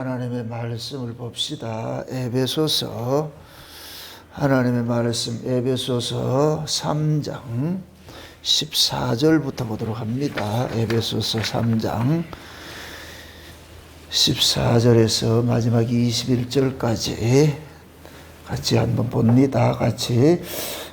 하나님의 말씀을 봅시다. 에베소서 하나님의 말씀 에베소서 3장 14절부터 보도록 합니다. 에베소서 3장 14절에서 마지막 21절까지 같이 한번 봅니다. 같이.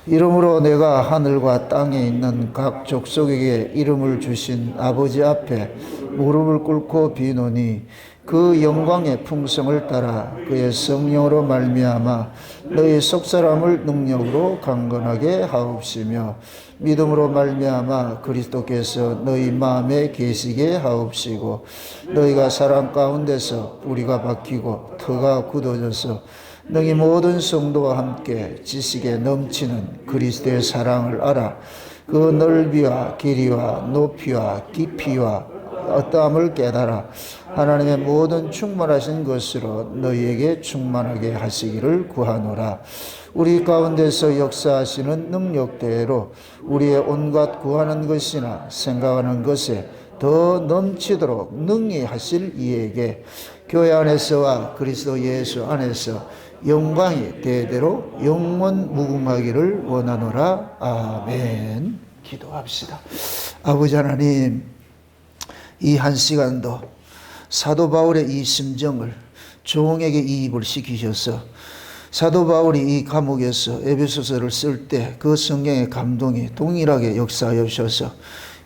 이러므로 내가 하늘과 땅에 있는 각 족속에게 이름을 주신 아버지 앞에 무릎을 꿇고 비노니 그 영광의 풍성을 따라 그의 성령으로 말미암아 너희 속사람을 능력으로 강건하게 하옵시며 믿음으로 말미암아 그리스도께서 너희 마음에 계시게 하옵시고 너희가 사랑 가운데서 뿌리가 박히고 터가 굳어져서 너희 모든 성도와 함께 지식에 넘치는 그리스도의 사랑을 알아 그 넓이와 길이와 높이와 깊이와 어떠함을 깨달아 하나님의 모든 충만하신 것으로 너희에게 충만하게 하시기를 구하노라. 우리 가운데서 역사하시는 능력대로 우리의 온갖 구하는 것이나 생각하는 것에 더 넘치도록 능히 하실 이에게 교회 안에서와 그리스도 예수 안에서 영광이 대대로 영원 무궁하기를 원하노라. 아멘. 기도합시다. 아버지 하나님, 이 한 시간도 사도 바울의 이 심정을 종에게 이입을 시키셔서 사도 바울이 이 감옥에서 에베소서를 쓸 때 그 성경의 감동이 동일하게 역사하여 주셔서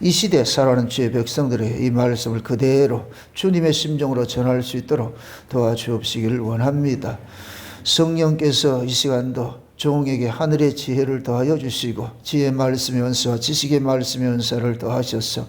이 시대에 살아가는 주의 백성들에게 이 말씀을 그대로 주님의 심정으로 전할 수 있도록 도와주옵시기를 원합니다. 성령께서 이 시간도 종에게 하늘의 지혜를 더하여 주시고 지혜의 말씀의 은사와 지식의 말씀의 은사를 더하셔서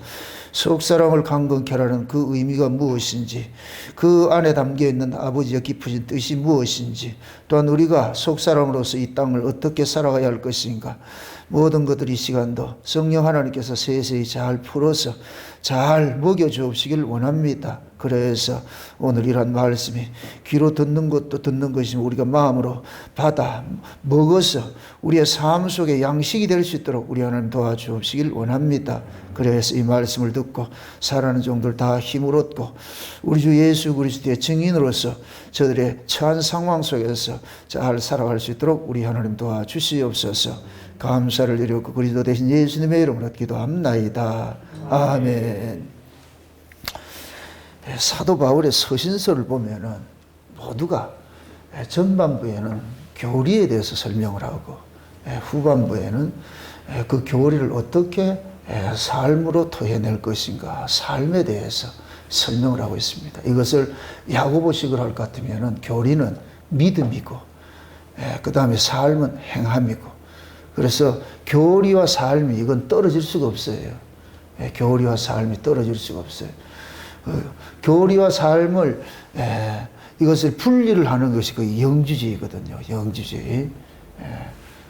속사람을 강건케 하라는 그 의미가 무엇인지, 그 안에 담겨있는 아버지의 깊으신 뜻이 무엇인지, 또한 우리가 속사람으로서 이 땅을 어떻게 살아가야 할 것인가, 모든 것들이 이 시간도 성령 하나님께서 세세히 잘 풀어서 잘 먹여주옵시길 원합니다. 그래서 오늘 이런 말씀이 귀로 듣는 것도 듣는 것이면 우리가 마음으로 받아 먹어서 우리의 삶 속에 양식이 될 수 있도록 우리 하나님 도와주옵시길 원합니다. 그래서 이 말씀을 듣고 살아가는 종들 다 힘을 얻고 우리 주 예수 그리스도의 증인으로서 저들의 처한 상황 속에서 잘 살아갈 수 있도록 우리 하나님 도와주시옵소서. 감사를 드리고 그리스도 대신 예수님의 이름으로 기도합나이다. 아멘. 사도 바울의 서신서를 보면은 모두가 전반부에는 교리에 대해서 설명을 하고 후반부에는 그 교리를 어떻게 삶으로 토해낼 것인가, 삶에 대해서 설명을 하고 있습니다. 이것을 야고보식으로 할 것 같으면은 교리는 믿음이고 그 다음에 삶은 행함이고, 그래서 교리와 삶이 이건 떨어질 수가 없어요. 교리와 삶이 떨어질 수가 없어요. 교리와 삶을 이것을 분리를 하는 것이 그 영주주의거든요. 영주주의.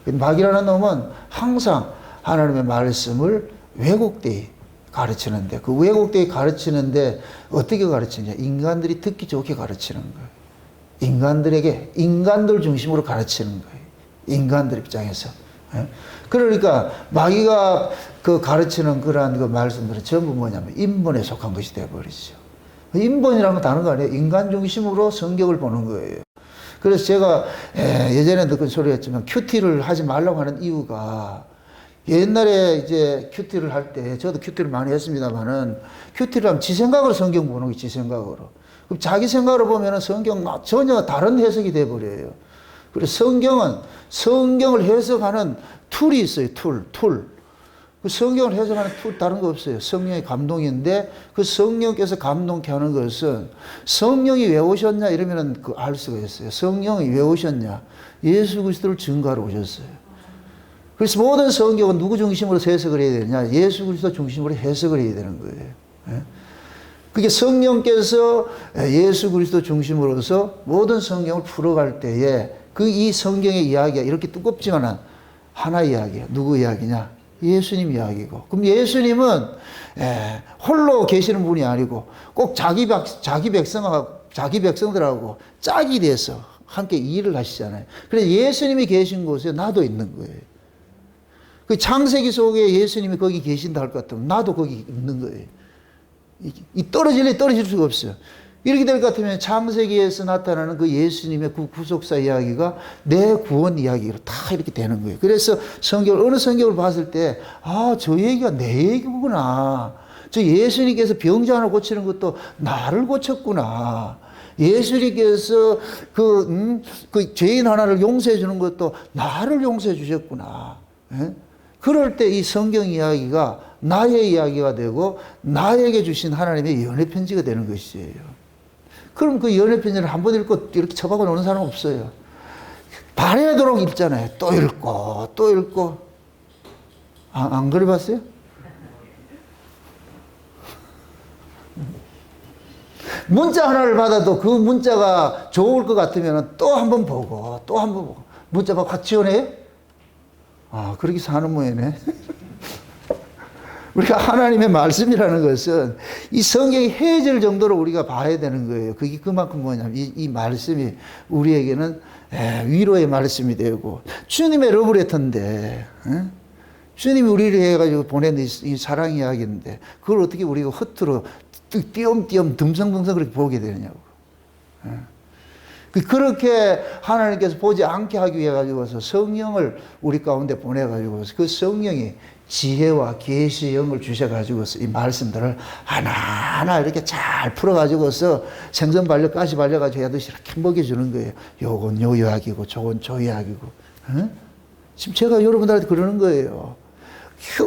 마귀라는 놈은 항상 하나님의 말씀을 왜곡되이 가르치는데, 그 왜곡되이 가르치는데 어떻게 가르치냐? 인간들이 듣기 좋게 가르치는 거예요. 인간들 중심으로 가르치는 거예요. 인간들 입장에서. 그러니까 마귀가 그 가르치는 그러한 그 말씀들은 전부 뭐냐면 인본에 속한 것이 되어버리죠. 인본이라는 건 다른 거 아니에요. 인간 중심으로 성경을 보는 거예요. 그래서 제가 예전에도 그 소리 했지만 큐티를 하지 말라고 하는 이유가, 옛날에 이제 큐티를 할 때 저도 큐티를 많이 했습니다만은 큐티를 하면 지 생각으로 성경 보는 게 지 생각으로. 그럼 자기 생각으로 보면은 성경 전혀 다른 해석이 돼버려요. 그래서 성경을 해석하는 툴이 있어요. 툴. 그 성경을 해석하는 툴 다른 거 없어요. 성령의 감동인데 그 성령께서 감동케 하는 것은 성령이 왜 오셨냐 이러면은 그 알 수가 있어요. 성령이 왜 오셨냐? 예수 그리스도를 증거하러 오셨어요. 그래서 모든 성경은 누구 중심으로 해석을 해야 되냐? 예수 그리스도 중심으로 해석을 해야 되는 거예요. 그게 성령께서 예수 그리스도 중심으로서 모든 성경을 풀어갈 때에 이 성경의 이야기가 이렇게 두껍지만 하나의 이야기야. 누구 이야기냐? 예수님 이야기고. 그럼 예수님은 홀로 계시는 분이 아니고 꼭 자기 백성들하고 짝이 돼서 함께 일을 하시잖아요. 그래서 예수님이 계신 곳에 나도 있는 거예요. 그 창세기 속에 예수님이 거기 계신다 할 것 같으면 나도 거기 있는 거예요. 이 떨어질 수가 없어요. 이렇게 될 것 같으면 창세기에서 나타나는 그 예수님의 그 구속사 이야기가 내 구원 이야기로 다 이렇게 되는 거예요. 그래서 어느 성경을 봤을 때, 아, 저 얘기가 내 얘기구나. 저 예수님께서 병자 하나 고치는 것도 나를 고쳤구나. 예수님께서 그 죄인 하나를 용서해 주는 것도 나를 용서해 주셨구나. 예? 그럴 때 이 성경 이야기가 나의 이야기가 되고 나에게 주신 하나님의 연애 편지가 되는 것이에요. 그럼 그 연애 편지를 한 번 읽고 이렇게 쳐박아 놓는 사람 없어요. 반해도록 읽잖아요. 또 읽고 또 읽고. 안 그래 봤어요? 문자 하나를 받아도 그 문자가 좋을 것 같으면 또 한 번 보고 또 한 번 보고. 문자 받고 같이 연애해요? 아, 그렇게 사는 모양이네. 우리가 하나님의 말씀이라는 것은 이 성경이 해질 정도로 우리가 봐야 되는 거예요. 그게 그만큼 뭐냐면 이 말씀이 우리에게는 위로의 말씀이 되고, 주님의 러브레터인데, 주님이 우리를 해가지고 보낸 이 사랑 이야기인데, 그걸 어떻게 우리가 허투루 띄엄띄엄 듬성듬성 그렇게 보게 되느냐고. 그렇게 하나님께서 보지 않게 하기 위해 가지고서 성령을 우리 가운데 보내가지고 그 성령이 지혜와 계시의 영을 주셔가지고서 이 말씀들을 하나하나 이렇게 잘 풀어가지고서 생선 발려 가시 발려가지고 하듯이 이렇게 먹여주는 거예요. 요건 요 이야기고 저건 저 이야기고. 지금 제가 여러분들한테 그러는 거예요.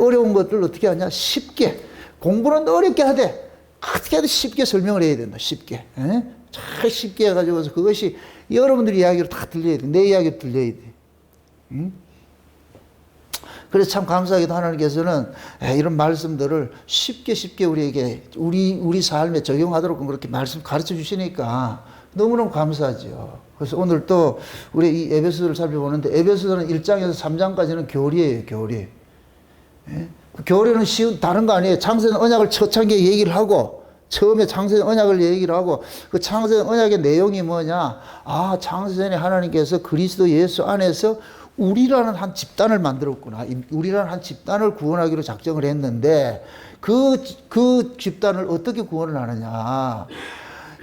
어려운 것들 어떻게 하냐? 쉽게. 공부는 어렵게 하되 어떻게 하든 쉽게 설명을 해야 된다. 쉽게. 잘 쉽게 해가지고서 그것이 여러분들 이야기로 다 들려야 돼. 내 이야기로 들려야 돼. 그래서 참 감사하게도 하나님께서는 이런 말씀들을 쉽게 우리에게 우리 삶에 적용하도록 그렇게 말씀 가르쳐 주시니까 너무너무 감사하죠. 그래서 오늘 또 우리 이 에베소서를 살펴보는데, 에베소서는 1장에서 3장까지는 교리예요, 교리. 그 교리는 쉬운 다른 거 아니에요. 창세전 언약을 처창기에 얘기를 하고, 처음에 창세전 언약을 얘기를 하고, 그 창세전 언약의 내용이 뭐냐? 아, 창세전에 하나님께서 그리스도 예수 안에서 우리라는 한 집단을 만들었구나. 우리라는 한 집단을 구원하기로 작정을 했는데, 그 집단을 어떻게 구원을 하느냐?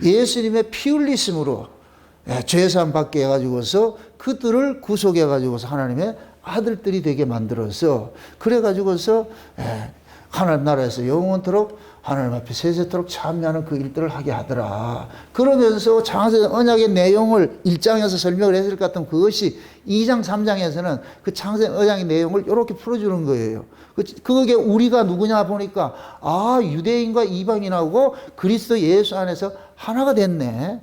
예수님의 피 흘리심으로 죄사함 받게 해가지고서 그들을 구속해가지고서 하나님의 아들들이 되게 만들어서, 그래가지고서 하나님 나라에서 영원토록 하나님 앞에 세세토록 참여하는 그 일들을 하게 하더라. 그러면서 창세전 언약의 내용을 1장에서 설명을 했을 것 같으면 그것이 2장, 3장에서는 그 창세전 언약의 내용을 이렇게 풀어주는 거예요. 그게 우리가 누구냐 보니까, 아, 유대인과 이방인하고 그리스도 예수 안에서 하나가 됐네.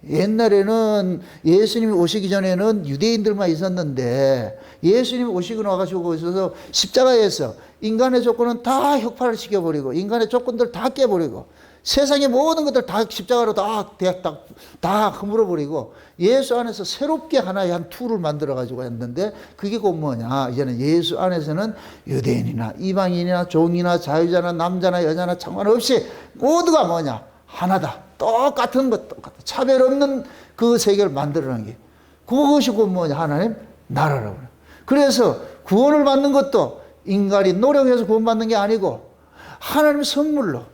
옛날에는 예수님이 오시기 전에는 유대인들만 있었는데, 예수님이 오시고 나가시고 있어서 십자가에서 인간의 조건은 다 혁파를 시켜버리고, 인간의 조건들 다 깨버리고, 세상의 모든 것들 다 십자가로 다 허물어버리고, 예수 안에서 새롭게 하나의 한 툴을 만들어가지고 했는데, 그게 곧 뭐냐? 이제는 예수 안에서는 유대인이나 이방인이나 종이나 자유자나 남자나 여자나 상관없이 모두가 뭐냐? 하나다. 똑같은 것, 똑같아. 차별 없는 그 세계를 만들어낸 게. 그것이 곧 뭐냐? 하나님 나라라고. 그래서 구원을 받는 것도 인간이 노력해서 구원받는 게 아니고 하나님의 선물로,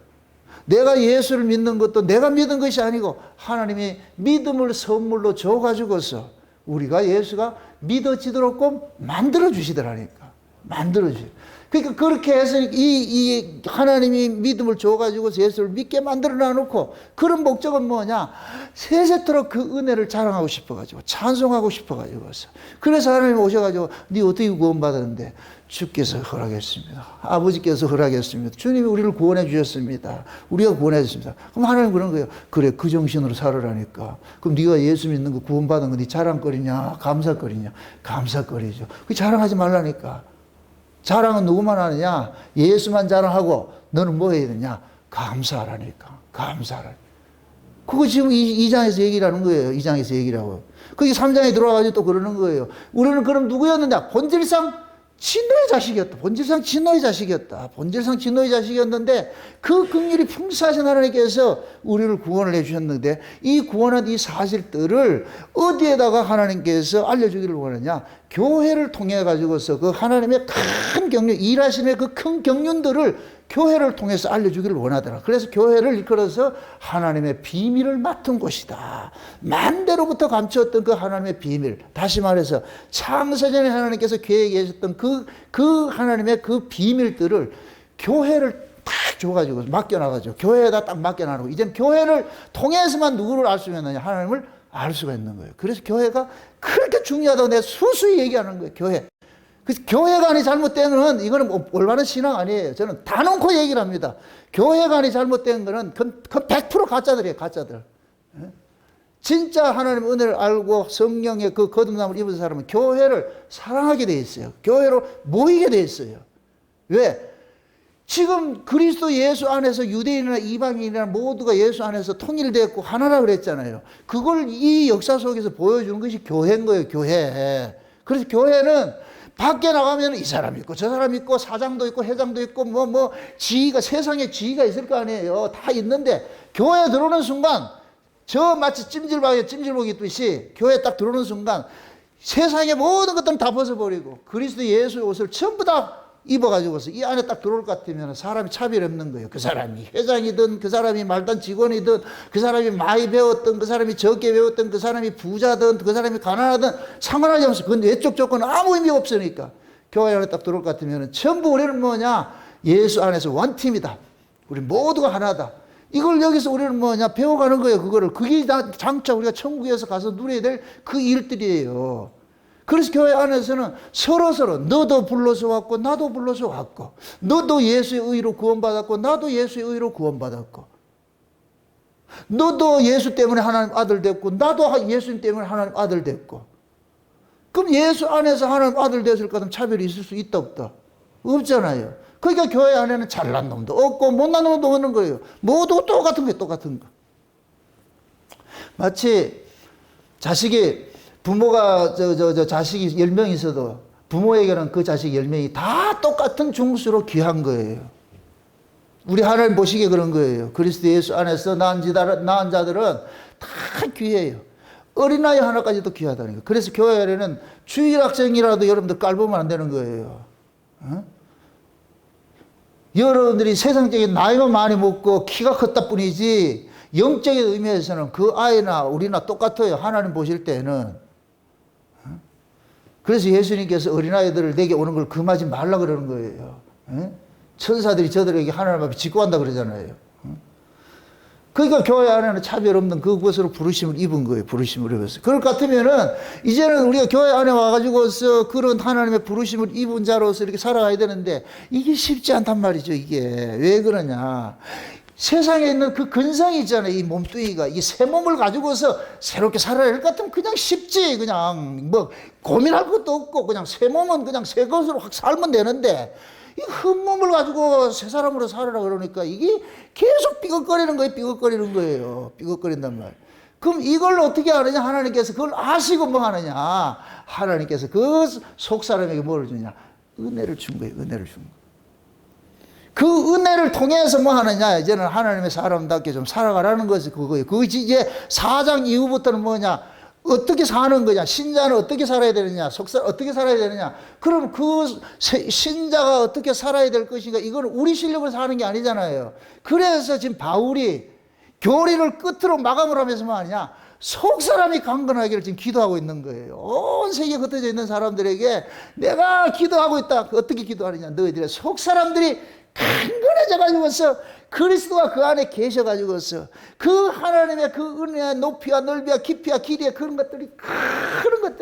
내가 예수를 믿는 것도 내가 믿은 것이 아니고 하나님이 믿음을 선물로 줘가지고서 우리가 예수가 믿어지도록 만들어 주시더라니까. 만들어 주시. 그러니까 그렇게 해서 이 하나님이 믿음을 줘가지고 예수를 믿게 만들어 놔놓고, 그런 목적은 뭐냐? 세세토록 그 은혜를 자랑하고 싶어가지고, 찬송하고 싶어가지고서. 그래서 하나님이 오셔가지고, 네 어떻게 구원받았는데? 주께서 허락했습니다. 아버지께서 허락했습니다. 주님이 우리를 구원해 주셨습니다. 우리가 구원해 주셨습니다. 그럼 하나님 그런 거예요. 그래, 그 정신으로 살으라니까. 그럼 네가 예수 믿는 거, 구원받은 거 네 자랑거리냐? 감사거리냐? 감사거리죠. 그 자랑하지 말라니까. 자랑은 누구만 하느냐? 예수만 자랑하고 너는 뭐 해야 되냐? 감사하라니까. 감사하라. 그거 지금 2장에서 얘기를 하는 거예요. 2장에서 얘기를 하고. 그게 3장에 들어와가지고 또 그러는 거예요. 우리는 그럼 누구였느냐? 본질상 진노의 자식이었다. 본질상 진노의 자식이었다. 본질상 진노의 자식이었는데, 그 긍휼이 풍성하신 하나님께서 우리를 구원을 해주셨는데, 이 구원한 이 사실들을 어디에다가 하나님께서 알려주기를 원하냐? 교회를 통해 가지고서 그 하나님의 큰 경륜, 일하심의 그 큰 경륜들을 교회를 통해서 알려주기를 원하더라. 그래서 교회를 이끌어서 하나님의 비밀을 맡은 곳이다. 만대로부터 감추었던 그 하나님의 비밀, 다시 말해서 창세전에 하나님께서 계획하셨던 그 하나님의 그 비밀들을 교회를 딱 줘가지고 맡겨놔가지고 교회에다 딱 맡겨놔놓고 이제 교회를 통해서만 누구를 알 수 있느냐, 하나님을 알 수가 있는 거예요. 그래서 교회가 그렇게 중요하다고 내가 수수히 얘기하는 거예요. 교회. 그래서 교회관이 잘못된 거는 이거는 올바른 신앙 아니에요. 저는 다 놓고 얘기를 합니다. 교회관이 잘못된 거는 그 100% 가짜들이에요. 가짜들. 진짜 하나님의 은혜를 알고 성령의 그 거듭남을 입은 사람은 교회를 사랑하게 돼 있어요. 교회로 모이게 돼 있어요. 왜? 지금 그리스도 예수 안에서 유대인이나 이방인이나 모두가 예수 안에서 통일되었고 하나라 그랬잖아요. 그걸 이 역사 속에서 보여주는 것이 교회인 거예요. 교회. 그래서 교회는 밖에 나가면 이 사람 있고 저 사람 있고 사장도 있고 회장도 있고 지위가, 세상에 지위가 있을 거 아니에요. 다 있는데 교회에 들어오는 순간 저 마치 찜질방에 있듯이 교회에 딱 들어오는 순간 세상의 모든 것들은 다 벗어버리고 그리스도 예수의 옷을 전부 다 입어가지고서 이 안에 딱 들어올 것 같으면 사람이 차별 없는 거예요. 그 사람이 회장이든 그 사람이 말단 직원이든 그 사람이 많이 배웠든 그 사람이 적게 배웠든 그 사람이 부자든 그 사람이 가난하든 상관하지 않습니다. 그건 외적 조건은 아무 의미 없으니까 교회 안에 딱 들어올 것 같으면 전부 우리는 뭐냐, 예수 안에서 원팀이다. 우리 모두가 하나다. 이걸 여기서 우리는 뭐냐 배워가는 거예요. 그게 다 장차 우리가 천국에서 가서 누려야 될 그 일들이에요. 그래서 교회 안에서는 서로 너도 불러서 왔고 나도 불러서 왔고 너도 예수의 의로 구원받았고 나도 예수의 의로 구원받았고 너도 예수 때문에 하나님 아들 됐고 나도 예수님 때문에 하나님 아들 됐고 그럼 예수 안에서 하나님 아들 됐을 것 같으면 차별이 있을 수 있다 없다? 없잖아요. 그러니까 교회 안에는 잘난 놈도 없고 못난 놈도 없는 거예요. 모두 똑같은 거예요. 똑같은 거. 마치 자식이 부모가 자식이 10명 있어도 부모에게는 그 자식 10명이 다 똑같은 중수로 귀한 거예요. 우리 하나님 보시기에 그런 거예요. 그리스도 예수 안에서 낳은 자들은 다 귀해요. 어린아이 하나까지도 귀하다는 거예요. 그래서 교회 안에는 주일학생이라도 여러분들 깔보면 안 되는 거예요. 여러분들이 세상적인 나이만 많이 먹고 키가 컸다 뿐이지 영적인 의미에서는 그 아이나 우리나 똑같아요. 하나님 보실 때는. 그래서 예수님께서 어린아이들을 내게 오는 걸 금하지 말라 그러는 거예요. 천사들이 저들에게 하나님 앞에 직구한다 그러잖아요. 그러니까 교회 안에는 차별 없는 그것으로 부르심을 입은 거예요. 부르심을 입었어요. 그럴 것 같으면은 이제는 우리가 교회 안에 와가지고서 그런 하나님의 부르심을 입은 자로서 이렇게 살아가야 되는데 이게 쉽지 않단 말이죠. 이게 왜 그러냐? 세상에 있는 그 근성이 있잖아요. 이 몸뚱이가 이 새 몸을 가지고서 새롭게 살아야 할 것 같으면 그냥 쉽지. 그냥 고민할 것도 없고 그냥 새 몸은 그냥 새 것으로 확 살면 되는데 이 흠 몸을 가지고 새 사람으로 살아라 그러니까 이게 계속 삐걱거리는 거예요. 삐걱거리는 거예요. 삐걱거린단 말. 그럼 이걸 어떻게 하느냐? 하나님께서 그걸 아시고 뭐 하느냐? 하나님께서 그 속 사람에게 뭘 주냐? 은혜를 준 거예요. 은혜를 준 거예요. 그 은혜를 통해서 뭐 하느냐? 이제는 하나님의 사람답게 좀 살아가라는 것이 그거예요. 그것이 이제 4장 이후부터는 뭐냐? 어떻게 사는 거냐? 신자는 어떻게 살아야 되느냐? 어떻게 살아야 되느냐? 그럼 그 신자가 어떻게 살아야 될 것인가? 이건 우리 실력으로 사는 게 아니잖아요. 그래서 지금 바울이 교리를 끝으로 마감을 하면서 뭐 하느냐? 속 사람이 강건하기를 지금 기도하고 있는 거예요. 온 세계에 흩어져 있는 사람들에게 내가 기도하고 있다. 어떻게 기도하느냐? 너희들의 속 사람들이 강건해져 가지고서 그리스도가 그 안에 계셔 가지고서 그 하나님의 그 은혜와 높이와 넓이와 깊이와 길이와 그런 것들이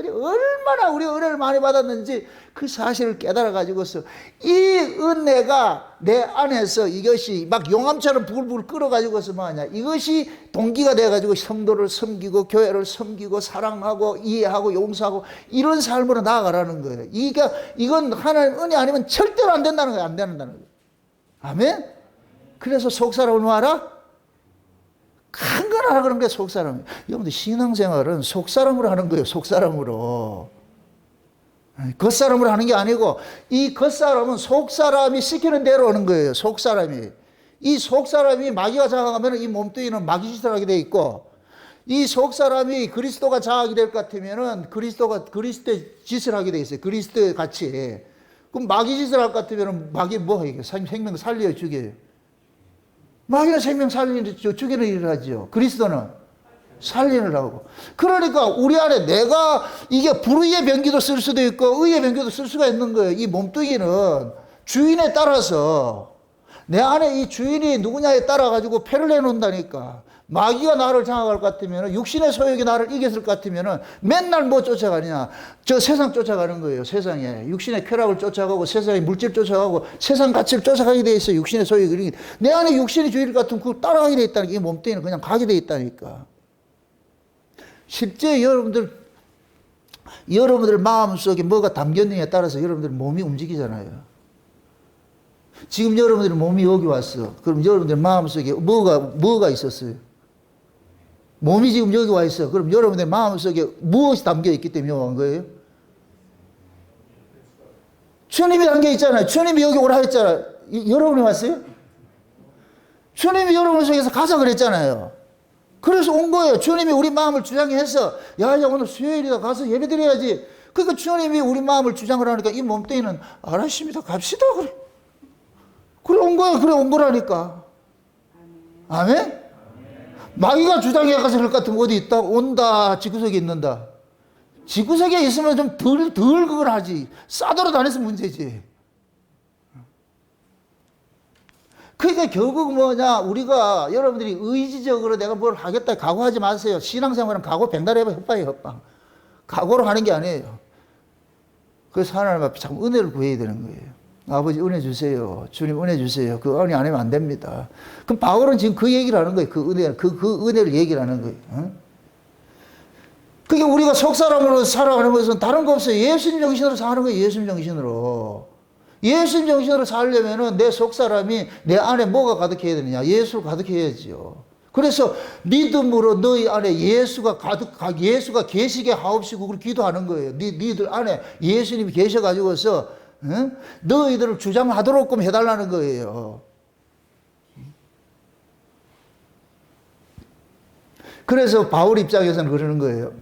얼마나 우리 은혜를 많이 받았는지 그 사실을 깨달아 가지고서 이 은혜가 내 안에서 이것이 막 용암처럼 부글부글 끓어 가지고서 뭐하냐, 이것이 동기가 돼 가지고 성도를 섬기고 교회를 섬기고 사랑하고 이해하고 용서하고 이런 삶으로 나아가라는 거예요. 이건 하나님 은혜 아니면 절대로 안 된다는 거예요. 안 된다는 거예요. 아멘? 그래서 속사람을 뭐하라? 강건하라 그런 게 속사람. 여러분들 신앙생활은 속사람으로 하는 거예요. 속사람으로. 겉사람으로 하는 게 아니고 이 겉사람은 속사람이 시키는 대로 하는 거예요. 속사람이. 이 속사람이 마귀가 장악하면 이 몸뚱이는 마귀 짓을 하게 돼 있고 이 속사람이 그리스도가 장악이 될 것 같으면은 그리스도의 짓을 하게 돼 있어요. 그리스도의 같이. 그럼 마귀 짓을 할 것 같으면 마귀 뭐 해요? 생명 살려 죽여요. 마귀는 생명 살리는, 죽이는 일을 하죠. 그리스도는 살리느라고. 그러니까 우리 안에 내가 이게 불의의 병기도 쓸 수도 있고 의의 병기도 쓸 수가 있는 거예요. 이 몸뚱이는 주인에 따라서 내 안에 이 주인이 누구냐에 따라 가지고 패를 내놓는다니까. 마귀가 나를 장악할 것 같으면, 육신의 소욕이 나를 이겼을 것 같으면 맨날 뭐 쫓아가느냐? 저 세상 쫓아가는 거예요. 세상에 육신의 쾌락을 쫓아가고 세상의 물질 쫓아가고 세상 가치를 쫓아가게 돼 있어요. 육신의 소욕이. 내 안에 육신의 주인 같으면 그걸 따라가게 돼 있다니까. 이 몸뚱이는 그냥 가게 돼 있다니까. 실제 여러분들 마음속에 뭐가 담겼느냐에 따라서 여러분들 몸이 움직이잖아요. 지금 여러분들 몸이 여기 왔어. 그럼 여러분들 마음속에 뭐가 있었어요? 몸이 지금 여기 와 있어. 그럼 여러분들 마음속에 무엇이 담겨 있기 때문에 온 거예요? 주님이 담겨 있잖아요. 주님이 여기 오라 했잖아요. 여러분이 왔어요? 주님이 여러분 속에서 가자 그랬잖아요. 그래서 온 거예요. 주님이 우리 마음을 주장해서 야 오늘 수요일이다 가서 예배 드려야지. 그러니까 주님이 우리 마음을 주장을 하니까 이 몸뚱이는 알았습니다. 갑시다. 그래 온 거예요. 그래 온 거라니까. 아멘? 마귀가 주장해 가서 그럴 것 같으면 어디 있다? 온다. 지구석에 있는다. 지구석에 있으면 좀 덜 그걸 하지. 싸돌아 다녀서 문제지. 그러니까 결국 뭐냐, 우리가 여러분들이 의지적으로 내가 뭘 하겠다 각오하지 마세요. 신앙생활은 각오 백날 해봐. 헛방이에요, 헛방. 각오로 하는 게 아니에요. 그래서 하나님 앞에 참 은혜를 구해야 되는 거예요. 아버지 은혜 주세요. 주님 은혜 주세요. 그 은혜 안 하면 안 됩니다. 그럼 바울은 지금 그 얘기를 하는 거예요. 그 은혜를 얘기를 하는 거예요. 응? 그게 우리가 속사람으로 살아가는 것은 다른 거 없어요. 예수님 정신으로 사는 거예요. 예수님 정신으로. 예수님 정신으로 살려면은 내 속사람이 내 안에 뭐가 가득해야 되느냐? 예수를 가득해야지요. 그래서 믿음으로 너희 안에 예수가 예수가 계시게 하옵시고 그렇게 기도하는 거예요. 니들 안에 예수님이 계셔가지고서 응? 너희들을 주장하도록 해달라는 거예요. 그래서 바울 입장에서는 그러는 거예요.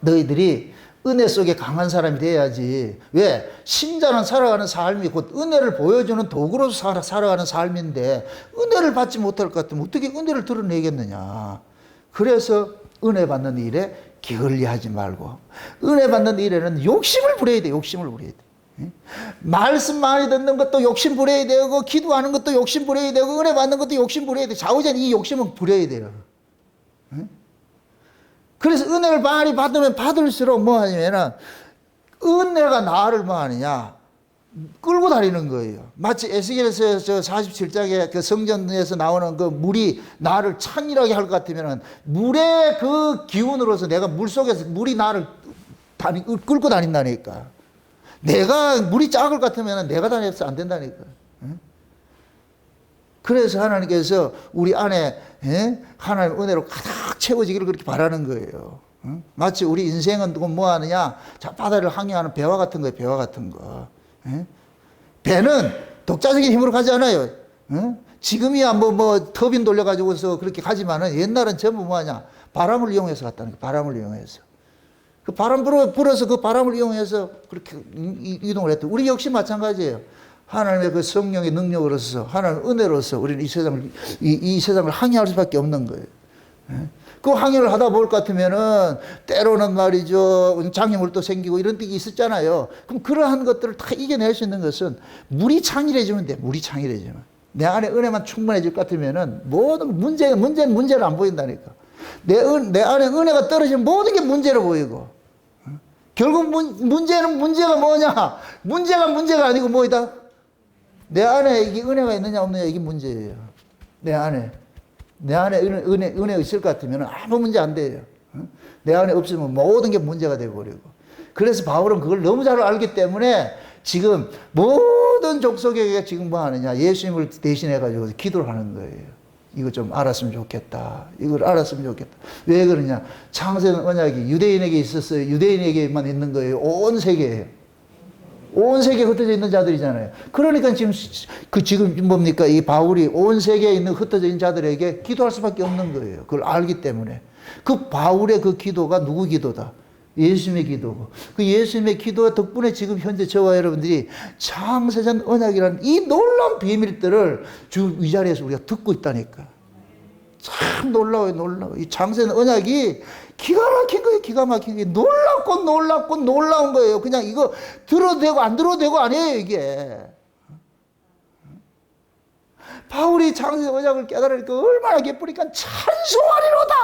너희들이 은혜 속에 강한 사람이 돼야지. 왜? 신자는 살아가는 삶이 곧 은혜를 보여주는 도구로서 살아가는 삶인데 은혜를 받지 못할 것 같으면 어떻게 은혜를 드러내겠느냐. 그래서 은혜 받는 일에 게을리하지 말고 은혜 받는 일에는 욕심을 부려야 돼. 욕심을 부려야 돼. 말씀 많이 듣는 것도 욕심 부려야 되고 기도하는 것도 욕심 부려야 되고 은혜 받는 것도 욕심 부려야 돼. 좌우전 이 욕심은 부려야 돼요. 그래서 은혜를 많이 받으면 받을수록 뭐 하냐면은 은혜가 나를 뭐 하느냐 끌고 다니는 거예요. 마치 에스겔에서 저 47장에 그 성전에서 나오는 그 물이 나를 찬이라게 할 것 같으면은 물의 그 기운으로서 내가 물 속에서 물이 나를 끌고 다닌다니까. 내가 물이 작을 것 같으면 내가 다녀서 안 된다니까. 그래서 하나님께서 우리 안에 하나님 은혜로 가득 채워지기를 그렇게 바라는 거예요. 마치 우리 인생은 뭐 하느냐? 자, 바다를 항해하는 배와 같은 거예요. 배와 같은 거. 배는 독자적인 힘으로 가지 않아요. 지금이야 뭐 터빈 돌려가지고서 그렇게 가지만은 옛날은 전부 뭐 하냐? 바람을 이용해서 갔다는 거예요. 바람을 이용해서. 그 바람 불어서 그 바람을 이용해서 그렇게 이동을 했던. 우리 역시 마찬가지예요. 하나님의 그 성령의 능력으로서, 하나님의 은혜로서 우리는 이 세상을 항해할 수밖에 없는 거예요. 그 항해를 하다 볼 것 같으면은 때로는 말이죠. 장애물도 생기고 이런 게 있었잖아요. 그럼 그러한 것들을 다 이겨낼 수 있는 것은 물이 창일해지면 돼. 물이 창일해지면. 내 안에 은혜만 충분해질 것 같으면은 모든 문제는 안 보인다니까. 내 안에 은혜가 떨어지면 모든 게 문제로 보이고. 결국 문제가 뭐냐? 문제가 아니고 뭐이다? 내 안에 이게 은혜가 있느냐 없느냐 이게 문제예요. 내 안에 은혜 있을 것 같으면 아무 문제 안 돼요. 내 안에 없으면 모든 게 문제가 되어버리고. 그래서 바울은 그걸 너무 잘 알기 때문에 지금 모든 족속에게 지금 뭐 하느냐? 예수님을 대신해가지고 기도를 하는 거예요. 이거 좀 알았으면 좋겠다. 이걸 알았으면 좋겠다. 왜 그러냐? 창세는 언약이 유대인에게 있었어요. 유대인에게만 있는 거예요. 온 세계에. 온 세계에 흩어져 있는 자들이잖아요. 그러니까 지금 뭡니까? 이 바울이 온 세계에 있는 흩어져 있는 자들에게 기도할 수밖에 없는 거예요. 그걸 알기 때문에. 그 바울의 그 기도가 누구 기도다? 예수님의 기도고, 그 예수님의 기도 덕분에 지금 현재 저와 여러분들이 창세전 언약이라는 이 놀라운 비밀들을 지금 이 자리에서 우리가 듣고 있다니까. 참 놀라워요, 놀라워. 이 창세전 언약이 기가 막힌 거예요, 기가 막힌 게. 놀랍고 놀랍고 놀라운 거예요. 그냥 이거 들어도 되고 안 들어도 되고 아니에요, 이게. 바울이 창세전 언약을 깨달으니까 얼마나 기쁘니까 찬송하리로다!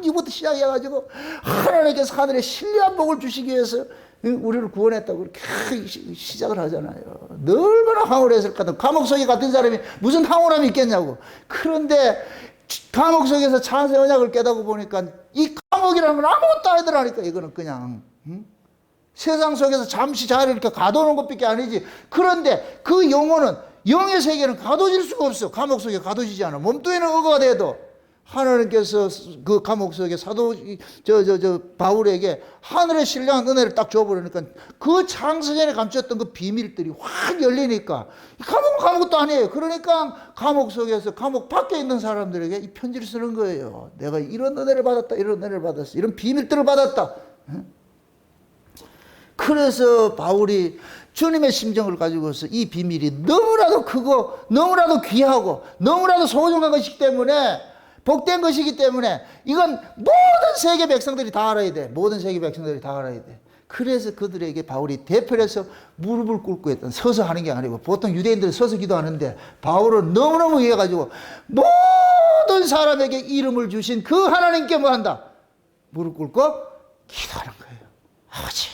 이부터 시작해가지고 하나님께서 하늘에 신뢰한 복을 주시기 위해서 우리를 구원했다고 그렇게 시작을 하잖아요. 얼마나 황홀했을까. 감옥 속에 같은 사람이 무슨 황홀함이 있겠냐고. 그런데 감옥 속에서 창세 언약을 깨닫고 보니까 이 감옥이라는 건 아무것도 아니더라니까. 이거는 그냥 세상 속에서 잠시 자리를 이렇게 가둬놓은 것밖에 아니지. 그런데 그 영혼은, 영의 세계는 가둬질 수가 없어. 감옥 속에 가둬지지 않아. 몸뚱이는 의거가 돼도 하나님께서 그 감옥 속에 바울에게 하늘의 신령한 은혜를 딱 줘버리니까 그 창세전에 감췄던 그 비밀들이 확 열리니까 감옥은 아무것도 아니에요. 그러니까 감옥 속에서, 감옥 밖에 있는 사람들에게 이 편지를 쓰는 거예요. 내가 이런 은혜를 받았다, 이런 은혜를 받았어, 이런 비밀들을 받았다. 그래서 바울이 주님의 심정을 가지고서 이 비밀이 너무나도 크고 너무나도 귀하고 너무나도 소중한 것이기 때문에, 복된 것이기 때문에 이건 모든 세계 백성들이 다 알아야 돼. 모든 세계 백성들이 다 알아야 돼. 그래서 그들에게 바울이 대표해서 무릎을 꿇고 했던, 서서 하는 게 아니고, 보통 유대인들은 서서 기도하는데 바울은 너무너무 이해가지고 모든 사람에게 이름을 주신 그 하나님께 뭐 한다? 무릎 꿇고 기도하는 거예요. 아버지